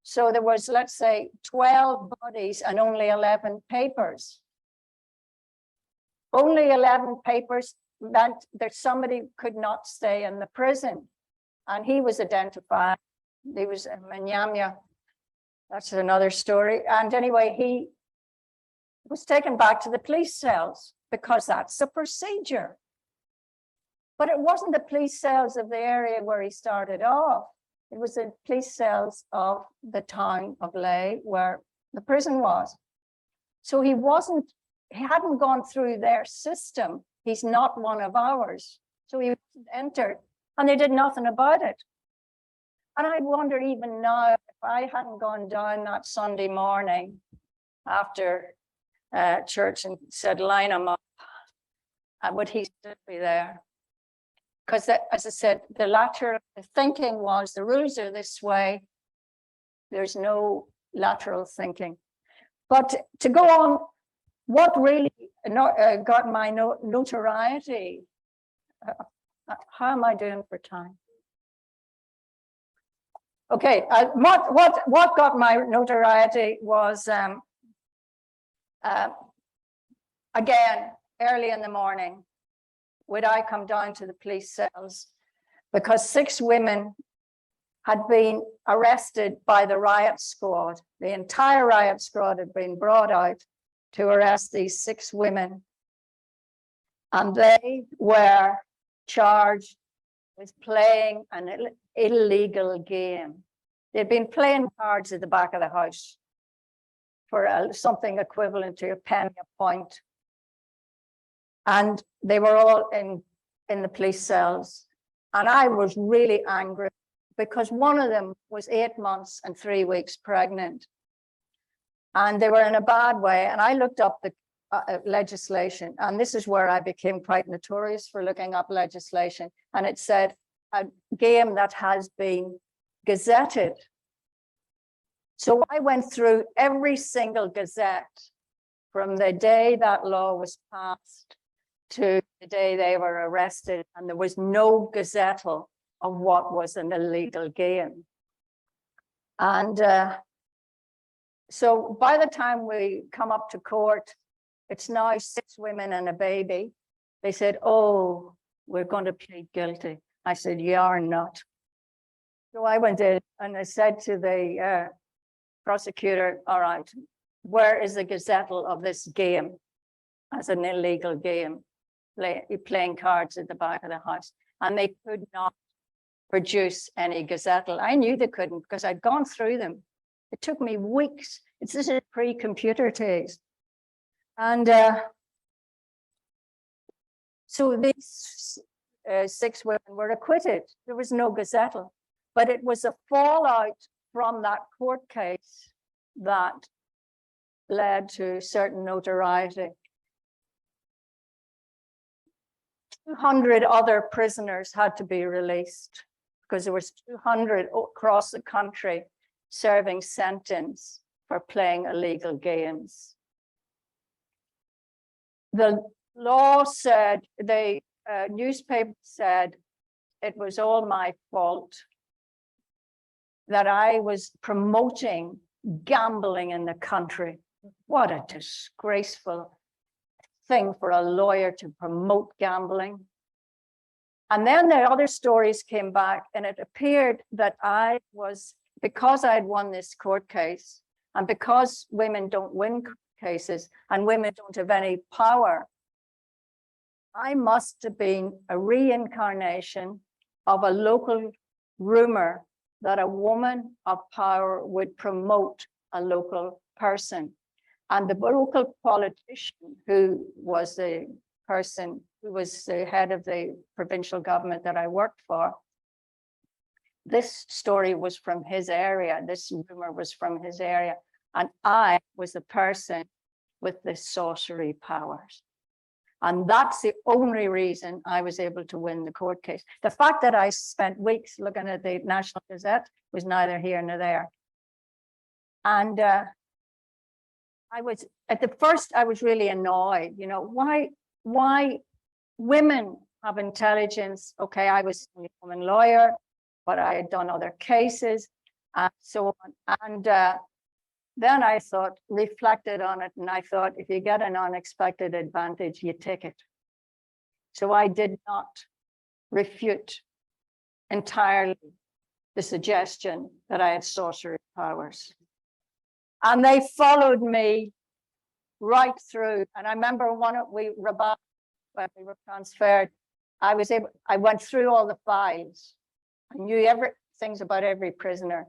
So there was, let's say, 12 bodies and only 11 papers. Only 11 papers meant that somebody could not stay in the prison. And he was identified. He was a Manyamya. That's another story. And anyway, he was taken back to the police cells because that's the procedure. But it wasn't the police cells of the area where he started off. It was the police cells of the town of Ley where the prison was. So he hadn't gone through their system. He's not one of ours. So he wasn't entered and they did nothing about it. And I wonder even now, if I hadn't gone down that Sunday morning after church and said, line him up, would he still be there? Because as I said, the thinking was the rules are this way. There's no lateral thinking. But to go on, what really got my notoriety, how am I doing for time? Okay, what got my notoriety was, again, early in the morning, would I come down to the police cells because 6 women had been arrested by the riot squad. The entire riot squad had been brought out to arrest these 6 women. And they were charged with playing an illegal game. They'd been playing cards at the back of the house for something equivalent to a penny a point. And they were all in the police cells. And I was really angry because one of them was 8 months and 3 weeks pregnant. And they were in a bad way. And I looked up the legislation, and this is where I became quite notorious for looking up legislation. And it said, a game that has been gazetted. So I went through every single gazette from the day that law was passed to the day they were arrested, and there was no gazettal of what was an illegal game. And so by the time we come up to court, it's now 6 women and a baby. They said, oh, we're going to plead guilty. I said, you are not. So I went in and I said to the prosecutor, all right, where is the gazettal of this game as an illegal game, playing cards at the back of the house? And they could not produce any gazettal. I knew they couldn't because I'd gone through them. It took me weeks. This is pre-computer days. And so these 6 women were acquitted. There was no gazettal, but it was a fallout from that court case that led to certain notoriety. 200 other prisoners had to be released because there was 200 across the country serving sentence for playing illegal games. The law said, the newspaper said, it was all my fault that I was promoting gambling in the country. What a disgraceful thing for a lawyer to promote gambling. And then the other stories came back, and it appeared that I was, because I'd won this court case, and because women don't win cases and women don't have any power, I must have been a reincarnation of a local rumor that a woman of power would promote a local person. And the local politician, who was the person who was the head of the provincial government that I worked for, this story was from his area. This rumor was from his area. And I was the person with the sorcery powers. And that's the only reason I was able to win the court case. The fact that I spent weeks looking at the National Gazette was neither here nor there. And I was, at the first, I was really annoyed, you know, why women have intelligence? Okay, I was a woman lawyer, but I had done other cases and so on. And then I thought, reflected on it, and I thought, if you get an unexpected advantage, you take it. So I did not refute entirely the suggestion that I had sorcery powers. And they followed me right through. And I remember when we were transferred, I went through all the files. I knew things about every prisoner.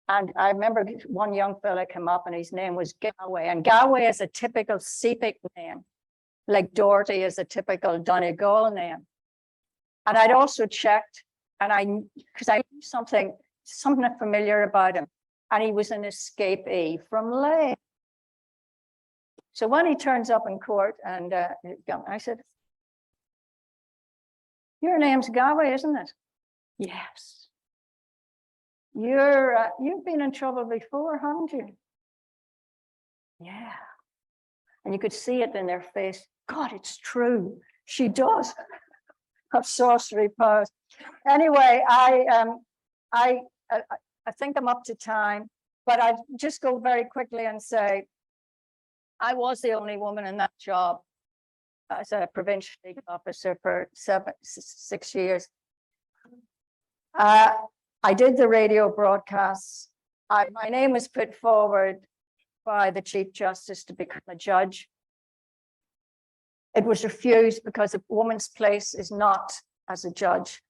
And I remember one young fella came up and his name was Galway. And Galway is a typical Sepik name, like Doherty is a typical Donegal name. And I'd also checked, and because I knew something familiar about him. And he was an escapee from Ley. So when he turns up in court, and I said, your name's Galway, isn't it? Yes. You've been in trouble before, haven't you? Yeah. And you could see it in their face. God, it's true. She does have sorcery powers. Anyway, I think I'm up to time, but I just go very quickly and say, I was the only woman in that job as a provincial legal officer for 6 years. I did the radio broadcasts. My name was put forward by the Chief Justice to become a judge. It was refused because a woman's place is not as a judge.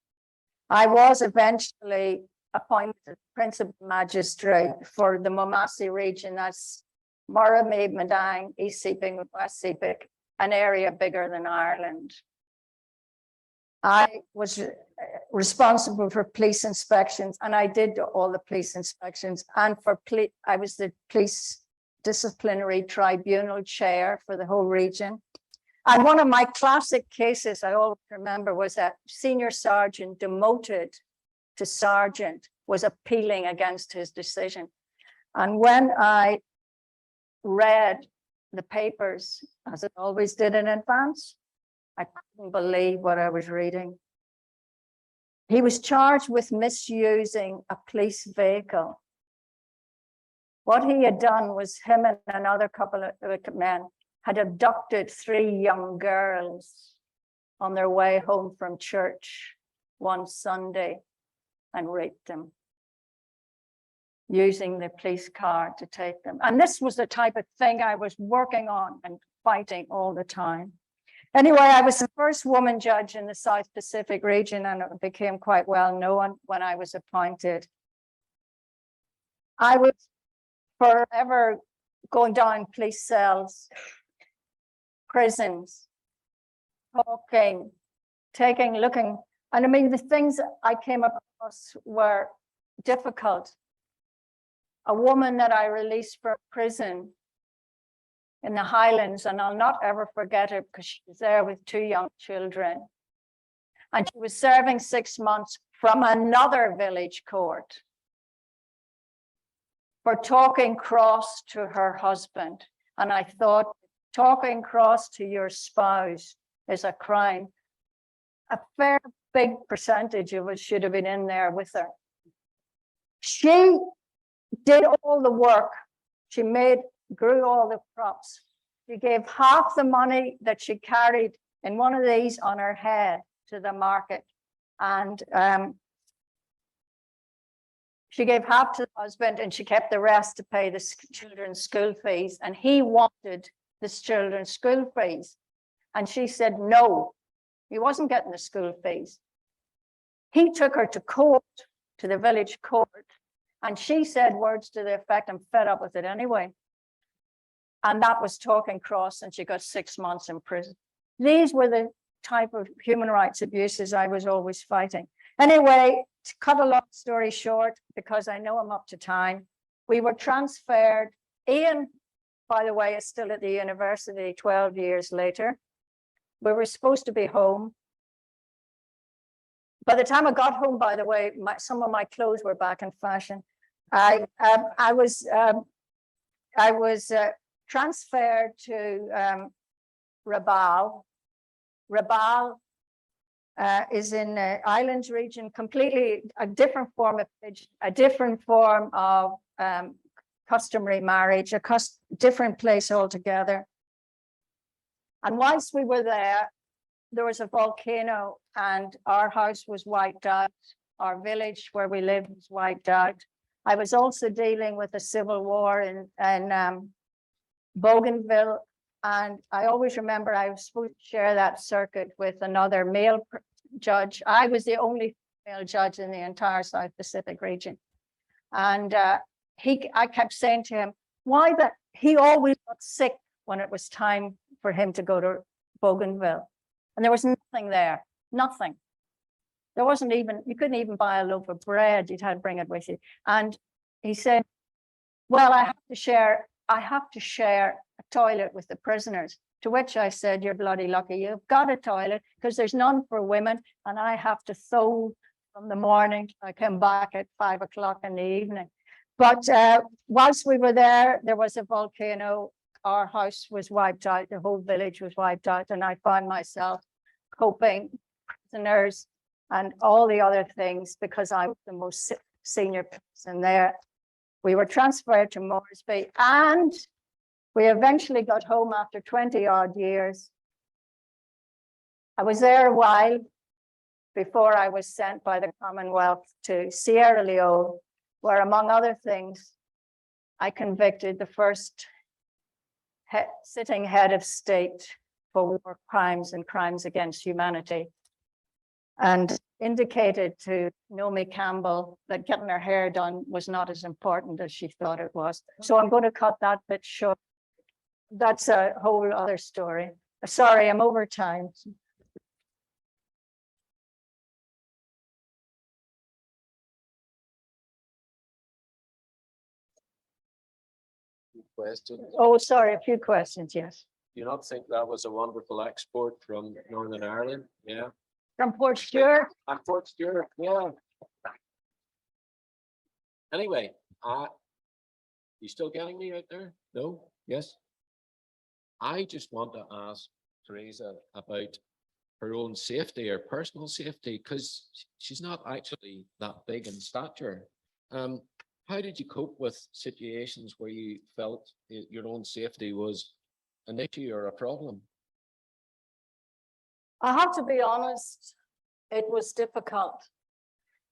I was eventually appointed principal magistrate for the Momassey region. That's Murray, Medang, East Sepik, West Sepik, an area bigger than Ireland. I was responsible for police inspections, and I did all the police inspections. And for I was the police disciplinary tribunal chair for the whole region. And one of my classic cases I always remember was that senior sergeant demoted to sergeant was appealing against his decision. And when I read the papers, as I always did in advance, I couldn't believe what I was reading. He was charged with misusing a police vehicle. What he had done was him and another couple of men had abducted 3 young girls on their way home from church one Sunday and raped them, using the police car to take them. And this was the type of thing I was working on and fighting all the time. Anyway, I was the first woman judge in the South Pacific region, and it became quite well known when I was appointed. I was forever going down police cells, prisons, talking, looking. And I mean, the things I came across were difficult. A woman that I released from prison in the Highlands, and I'll not ever forget it because she was there with 2 young children. And she was serving 6 months from another village court for talking cross to her husband. And I thought, talking cross to your spouse is a crime. A fair big percentage of us should have been in there with her. She did all the work. She grew all the crops. She gave half the money that she carried in one of these on her head to the market. And she gave half to the husband and she kept the rest to pay the children's school fees. And he wanted this children's school fees. And she said, no, he wasn't getting the school fees. He took her to court, to the village court. And she said words to the effect, I'm fed up with it anyway. And that was talking cross, and she got 6 months in prison. These were the type of human rights abuses I was always fighting. Anyway, to cut a long story short, because I know I'm up to time, we were transferred. Ian, by the way, is still at the university 12 years later. We were supposed to be home. By the time I got home, by the way, some of my clothes were back in fashion. I was transferred to Rabaul. Rabaul is in the islands region, completely a different form of customary marriage, different place altogether. And whilst we were there was a volcano and our house was wiped out. Our village where we lived was wiped out. I was also dealing with a civil war in Bougainville. And I always remember I was supposed to share that circuit with another male judge. I was the only male judge in the entire South Pacific region. And I kept saying to him, he always got sick when it was time for him to go to Bougainville. And there was nothing there, nothing. There wasn't even, you couldn't even buy a loaf of bread, you'd had to bring it with you. And he said, well, I have to share a toilet with the prisoners. To which I said, you're bloody lucky you've got a toilet because there's none for women. And I have to sew from the morning. I come back at 5 o'clock in the evening. But whilst we were there was a volcano. Our house was wiped out. The whole village was wiped out. And I found myself coping, prisoners, and all the other things because I was the most senior person there. We were transferred to Moresby and we eventually got home after 20 odd years. I was there a while before I was sent by the Commonwealth to Sierra Leone, where among other things, I convicted the first sitting head of state for war crimes and crimes against humanity, and indicated to Naomi Campbell that getting her hair done was not as important as she thought it was. So I'm going to cut that bit short. That's a whole other story. Sorry, I'm over time. Questions? Oh, sorry, a few questions, yes. Do you not think that was a wonderful export from Northern Ireland? Yeah. From Port Stewart. And Port Stewart, yeah. Anyway, you still getting me out there? No? Yes? I just want to ask Teresa about her own safety or personal safety, because she's not actually that big in stature. How did you cope with situations where you felt your own safety was an issue or a problem? I have to be honest, it was difficult.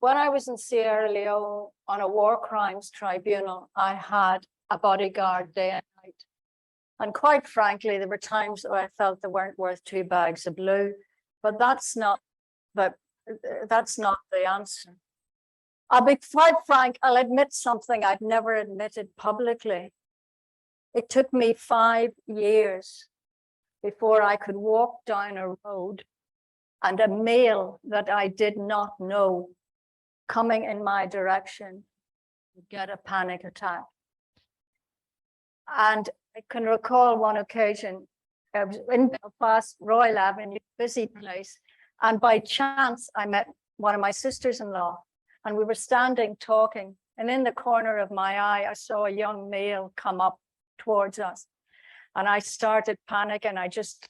When I was in Sierra Leone on a war crimes tribunal, I had a bodyguard day and night. And quite frankly, there were times that I felt they weren't worth 2 bags of blue, but that's not the answer. I'll be quite frank, I'll admit something I've never admitted publicly. It took me 5 years before I could walk down a road and a male that I did not know coming in my direction would get a panic attack. And I can recall one occasion, I was in Belfast, Royal Avenue, busy place, and by chance I met one of my sisters-in-law, and we were standing talking, and in the corner of my eye, I saw a young male come up towards us, and I started panicking. I just,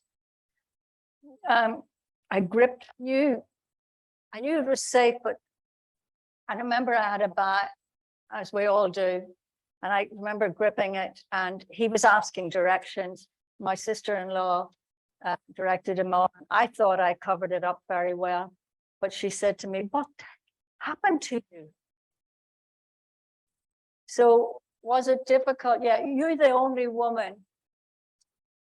I gripped you. I knew it was safe, but I remember I had a bat, as we all do, and I remember gripping it, and he was asking directions. My sister-in-law directed him on. I thought I covered it up very well, but she said to me, "What happened to you?" So was it difficult? Yeah, you're the only woman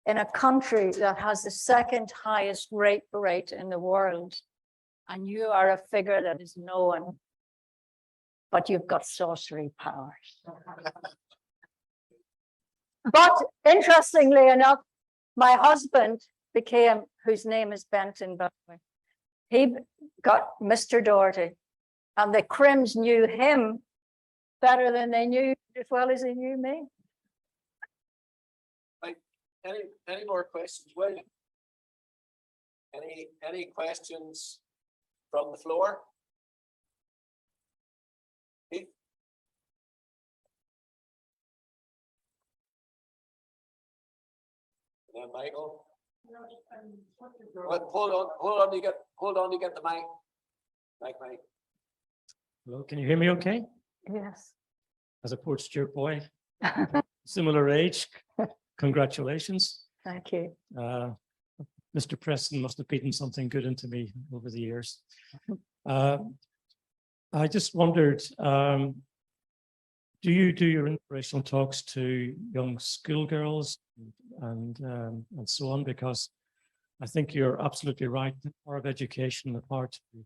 in a country that has the second highest rape rate in the world, and you are a figure that is known, but you've got sorcery powers. But interestingly enough, my husband became, whose name is Benton, by the way, he got Mr. Doherty, and the Crims knew him better than they knew, as well as they knew me. Any more questions, William? Any questions from the floor? Keith? And then Michael? Hold on, you get the mic. Mike. Hello, can you hear me okay? Yes. As a Port Stewart boy, similar age, congratulations. Thank you. Mr. Preston must have beaten something good into me over the years. I just wondered, do you do your inspirational talks to young schoolgirls and so on? Because I think you're absolutely right. The power of education, the power to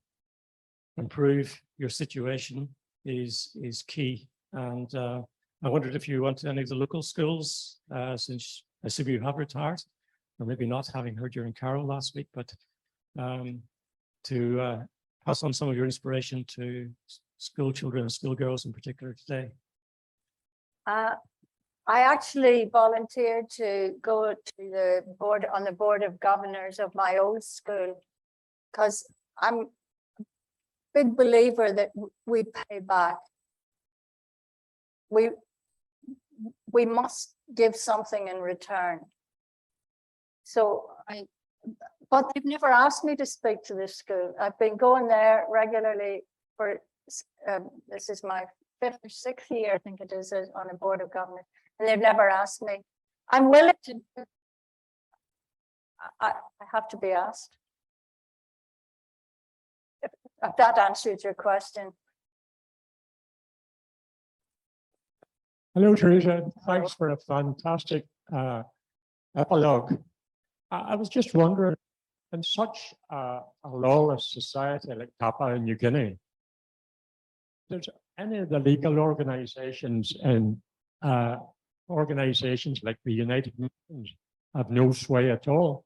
improve your situation is key. And I wondered if you went to any of the local schools, since I assume you have retired, or maybe not, having heard you in Carroll last week, but to pass on some of your inspiration to school children and schoolgirls in particular today. I actually volunteered to go to the board, on the board of governors of my old school, because I'm a big believer that we pay back. We must give something in return. So but they've never asked me to speak to this school. I've been going there regularly for, this is my 5th or 6th year, I think it is, on a board of governors, and they've never asked me. I'm willing to, I have to be asked. If that answers your question. Hello, Teresa. Thanks for a fantastic epilogue. I was just wondering, in such a lawless society like Papua New Guinea, does any of the legal organizations and organizations like the United Nations have no sway at all?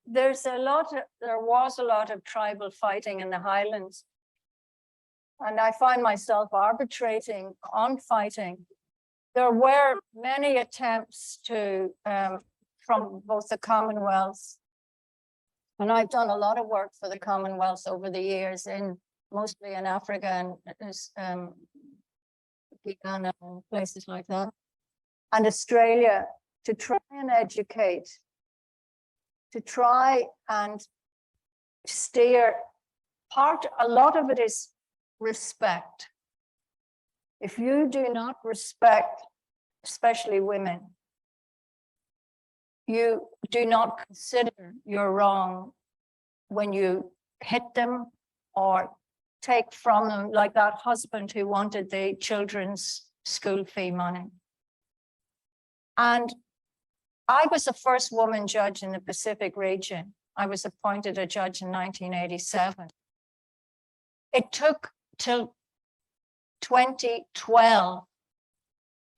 There was a lot of tribal fighting in the Highlands. And I find myself arbitrating on fighting there were many attempts to, from both the Commonwealths, and I've done a lot of work for the Commonwealth over the years, mostly in Africa and Ghana and places like that, and Australia, to try and educate, to try and steer. A lot of it is respect. If you do not respect, especially women, you do not consider you're wrong when you hit them or take from them, like that husband who wanted the children's school fee money. And I was the first woman judge in the Pacific region. I was appointed a judge in 1987. It took till 2012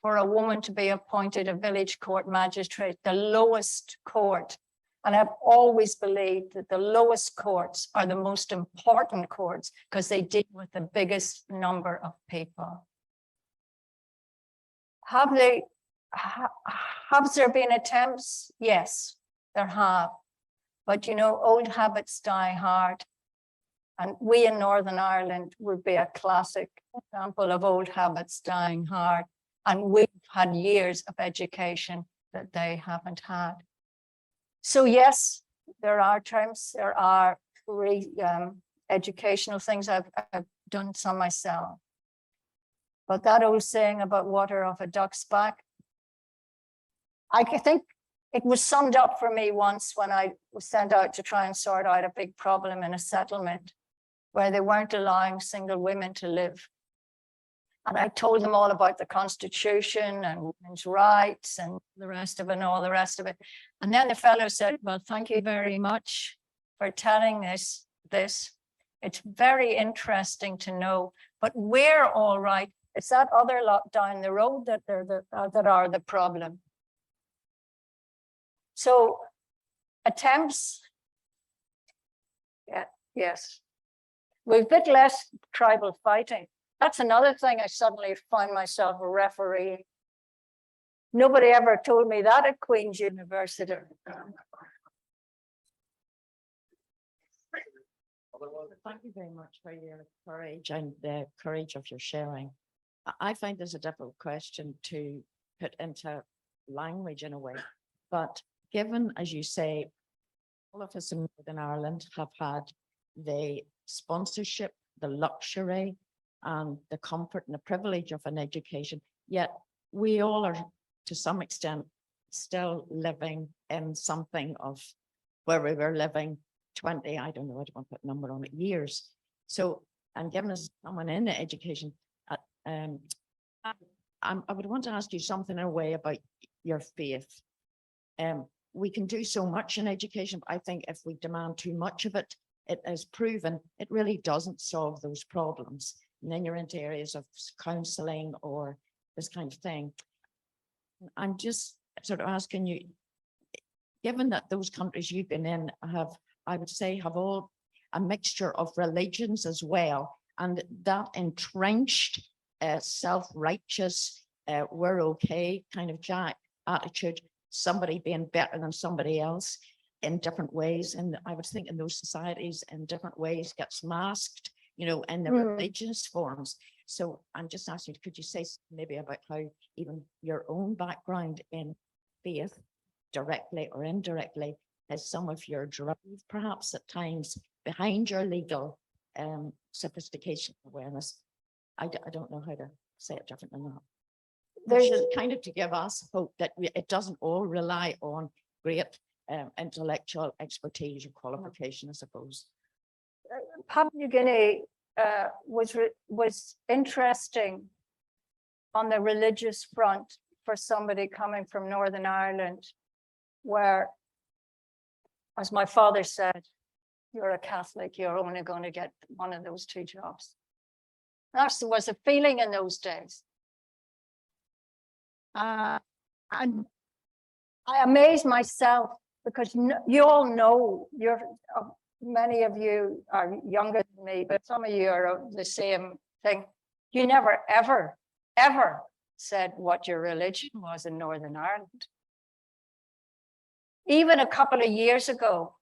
for a woman to be appointed a village court magistrate, the lowest court. And I've always believed that the lowest courts are the most important courts because they deal with the biggest number of people. Have there been attempts? Yes, there have. But you know, old habits die hard. And we in Northern Ireland would be a classic example of old habits dying hard. And we've had years of education that they haven't had. So yes, there are terms, there are educational things. I've done some myself. But that old saying about water off a duck's back, I think it was summed up for me once when I was sent out to try and sort out a big problem in a settlement where they weren't allowing single women to live. And I told them all about the Constitution and women's rights and the rest of it and all the rest of it. And then the fellow said, well, thank you very much for telling us this. It's very interesting to know, but we're all right. It's that other lot down the road that are the problem. So attempts, yeah, yes. With a bit less tribal fighting. That's another thing I suddenly find myself a referee. Nobody ever told me that at Queen's University. Thank you very much for your courage and the courage of your sharing. I find this a difficult question to put into language in a way, but given, as you say, all of us in Northern Ireland have had the sponsorship, the luxury, and the comfort and the privilege of an education, yet we all are, to some extent, still living in something of where we were living 20, I don't know, I don't want to put a number on it, years. So, and given us someone in the education, I would want to ask you something in a way about your faith. We can do so much in education, but I think if we demand too much of it, it is proven it really doesn't solve those problems. And then you're into areas of counseling or this kind of thing. I'm just sort of asking you, given that those countries you've been in have, I would say, have all a mixture of religions as well, and that entrenched self-righteous, we're okay kind of attitude, somebody being better than somebody else in different ways. And I would think in those societies in different ways gets masked, you know, in the religious forms. So I'm just asking, could you say maybe about how even your own background in faith, directly or indirectly, has some of your drive perhaps at times behind your legal sophistication awareness? I don't know how to say it different than that. There's kind of to give us hope that it doesn't all rely on great intellectual expertise or qualification, I suppose. Papua New Guinea was interesting on the religious front for somebody coming from Northern Ireland, where, as my father said, you're a Catholic, you're only going to get one of those two jobs. There was a feeling in those days. And I amaze myself because you all know, many of you are younger than me, but some of you are of the same thing. You never, ever, ever said what your religion was in Northern Ireland. Even a couple of years ago,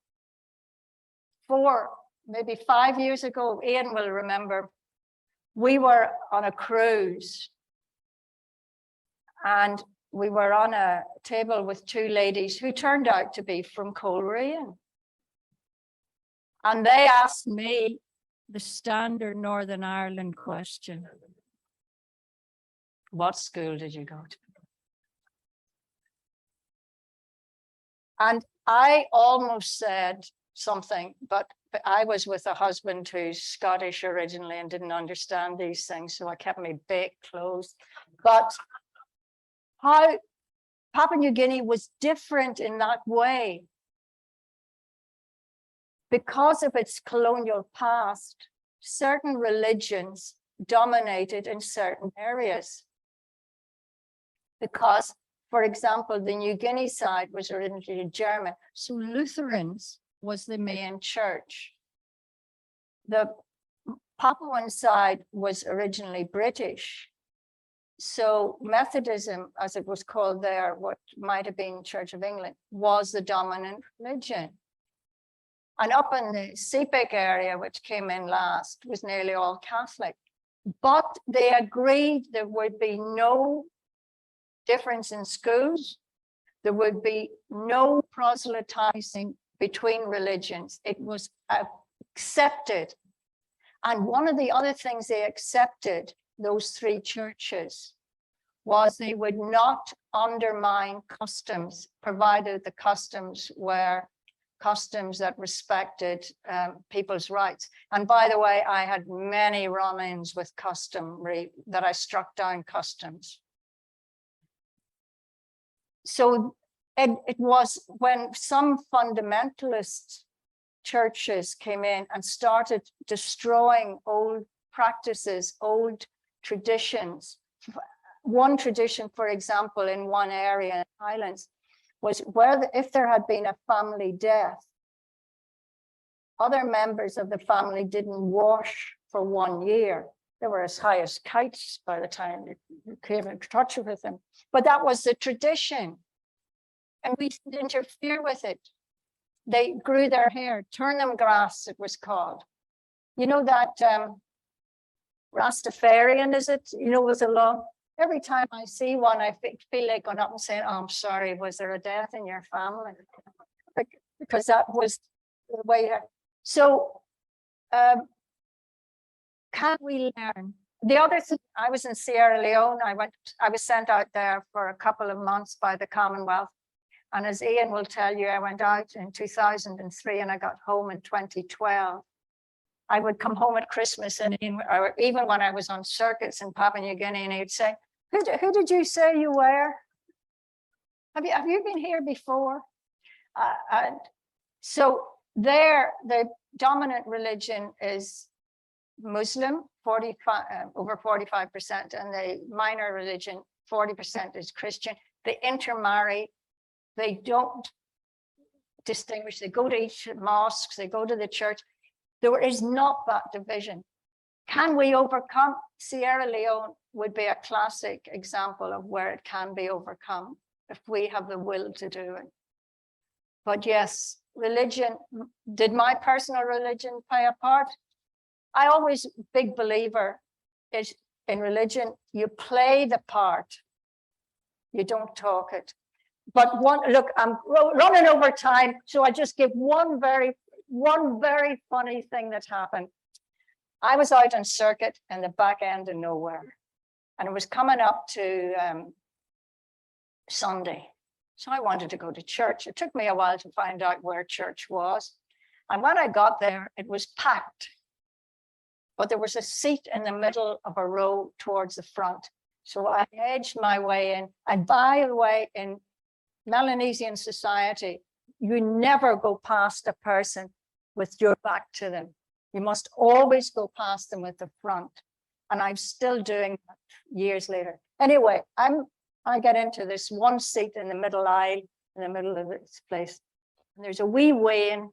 4, maybe 5 years ago, Ian will remember, we were on a cruise and we were on a table with 2 ladies who turned out to be from Coleraine. And they asked me the standard Northern Ireland question. What school did you go to? And I almost said something, but I was with a husband who's Scottish originally and didn't understand these things, so I kept my bait closed. But how Papua New Guinea was different in that way because of its colonial past, certain religions dominated in certain areas. Because, for example, the New Guinea side was originally German, so Lutherans was the main church. The Papuan side was originally British. So Methodism, as it was called there, what might have been Church of England, was the dominant religion. And up in the CPIC area, which came in last, was nearly all Catholic. But they agreed there would be no difference in schools. There would be no proselytizing between religions. It was accepted. And one of the other things they accepted, those 3 churches, was they would not undermine customs, provided the customs were customs that respected people's rights. And by the way, I had many run-ins with customary that I struck down customs. So it was when some fundamentalist churches came in and started destroying old practices, old traditions. One tradition, for example, in one area in the Highlands, was if there had been a family death, other members of the family didn't wash for 1 year. They were as high as kites by the time you came in touch with them. But that was the tradition. And we didn't interfere with it. They grew their hair, turnham grass, it was called. You know that Rastafarian, is it? You know, was a law. Every time I see one, I feel like going up and saying, oh, I'm sorry, was there a death in your family? Because that was the way. So can we learn? The other thing, I was in Sierra Leone. I was sent out there for a couple of months by the Commonwealth. And as Ian will tell you, I went out in 2003 and I got home in 2012. I would come home at Christmas and or even when I was on circuits in Papua New Guinea, and he'd say, who did you say you were? Have you been here before? So there, the dominant religion is Muslim, over 45%, and the minor religion, 40% is Christian. They intermarry. They don't distinguish. They go to each mosques, they go to the church. There is not that division. Can we overcome? Sierra Leone would be a classic example of where it can be overcome if we have the will to do it. But yes, religion, did my personal religion play a part? I always big believer is in religion, you play the part, you don't talk it. But look, I'm running over time, so I just give one very funny thing that happened. I was out on circuit in the back end of nowhere, and it was coming up to Sunday. So I wanted to go to church. It took me a while to find out where church was. And when I got there, it was packed. But there was a seat in the middle of a row towards the front. So I edged my way in. And by the way, in Melanesian society, you never go past a person with your back to them. You must always go past them with the front. And I'm still doing that years later. Anyway, I get into this one seat in the middle aisle, in the middle of this place. And there's a wee Wayne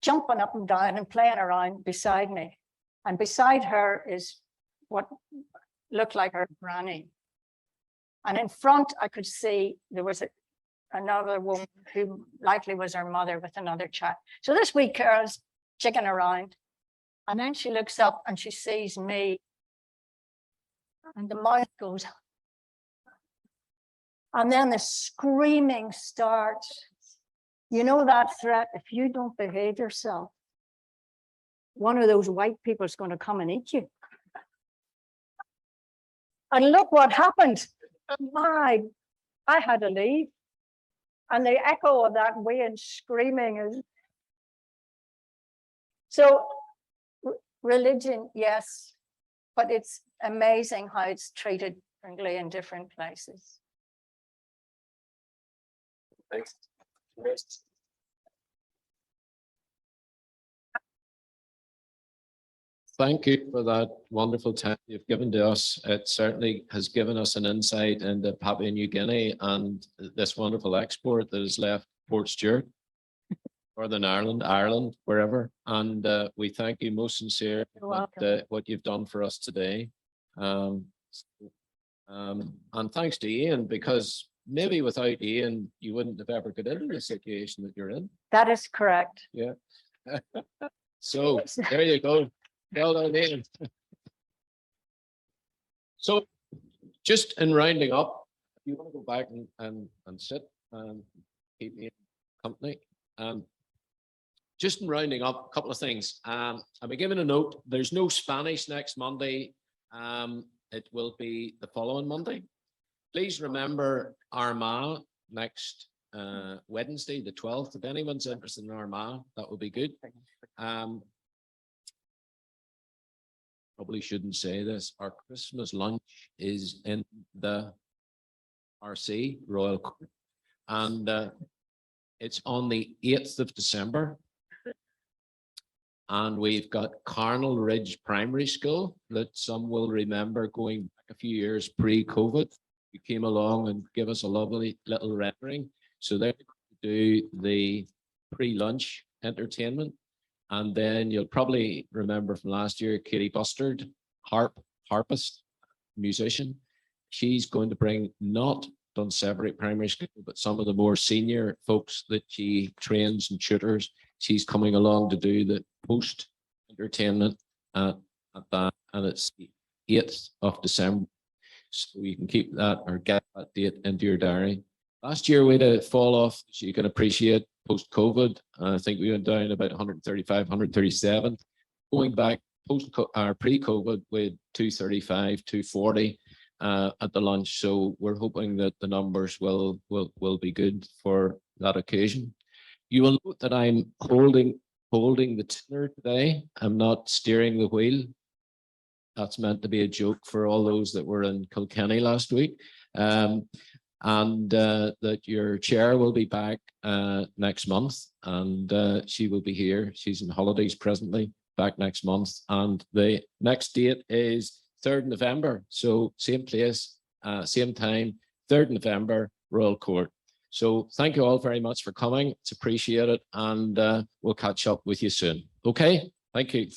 jumping up and down and playing around beside me. And beside her is what looked like her granny. And in front, I could see there was another woman who likely was her mother with another child. So this wee girl's jigging around. And then she looks up and she sees me. And the mouth goes. And then the screaming starts. You know that threat, if you don't behave yourself, one of those white people is going to come and eat you. And look what happened. I had to leave. And the echo of that wailing, screaming is. So religion, yes, but it's amazing how it's treated differently in different places. Thanks. Thank you for that wonderful time you've given to us. It certainly has given us an insight into Papua New Guinea and this wonderful export that has left Port Stewart, Northern Ireland, wherever. And we thank you most sincerely for what you've done for us today. And thanks to Ian, because maybe without Ian, you wouldn't have ever got into the situation that you're in. That is correct. Yeah. So there you go. Well done, Ian. So just in rounding up, if you want to go back and sit and keep me company. Just in rounding up, a couple of things. I'll be giving a note. There's no Spanish next Monday. It will be the following Monday. Please remember Armagh next Wednesday, the 12th. If anyone's interested in Armagh, that would be good. Probably shouldn't say this. Our Christmas lunch is in the RC, Royal Court, and it's on the 8th of December. And we've got Carnal Ridge Primary School that some will remember going back a few years pre-COVID. You came along and give us a lovely little rendering. So they're going to do the pre-lunch entertainment. And then you'll probably remember from last year, Katie Bustard, harpist, musician. She's going to bring not Dunsevery Primary School, but some of the more senior folks that she trains and tutors. She's coming along to do the post entertainment at that, and it's the 8th of December. So you can keep that or get that date into your diary. Last year we had a fall off, so you can appreciate post-COVID. I think we went down about 135, 137. Going back pre-COVID with 235, 240 at the lunch. So we're hoping that the numbers will be good for that occasion. You will note that I'm holding the tiller today. I'm not steering the wheel. That's meant to be a joke for all those that were in Kilkenny last week. And that your chair will be back next month, and she will be here. She's in holidays presently, back next month. And the next date is 3rd November. So same place, same time, 3rd November, Royal Court. So thank you all very much for coming. It's appreciated, and we'll catch up with you soon. Okay, thank you.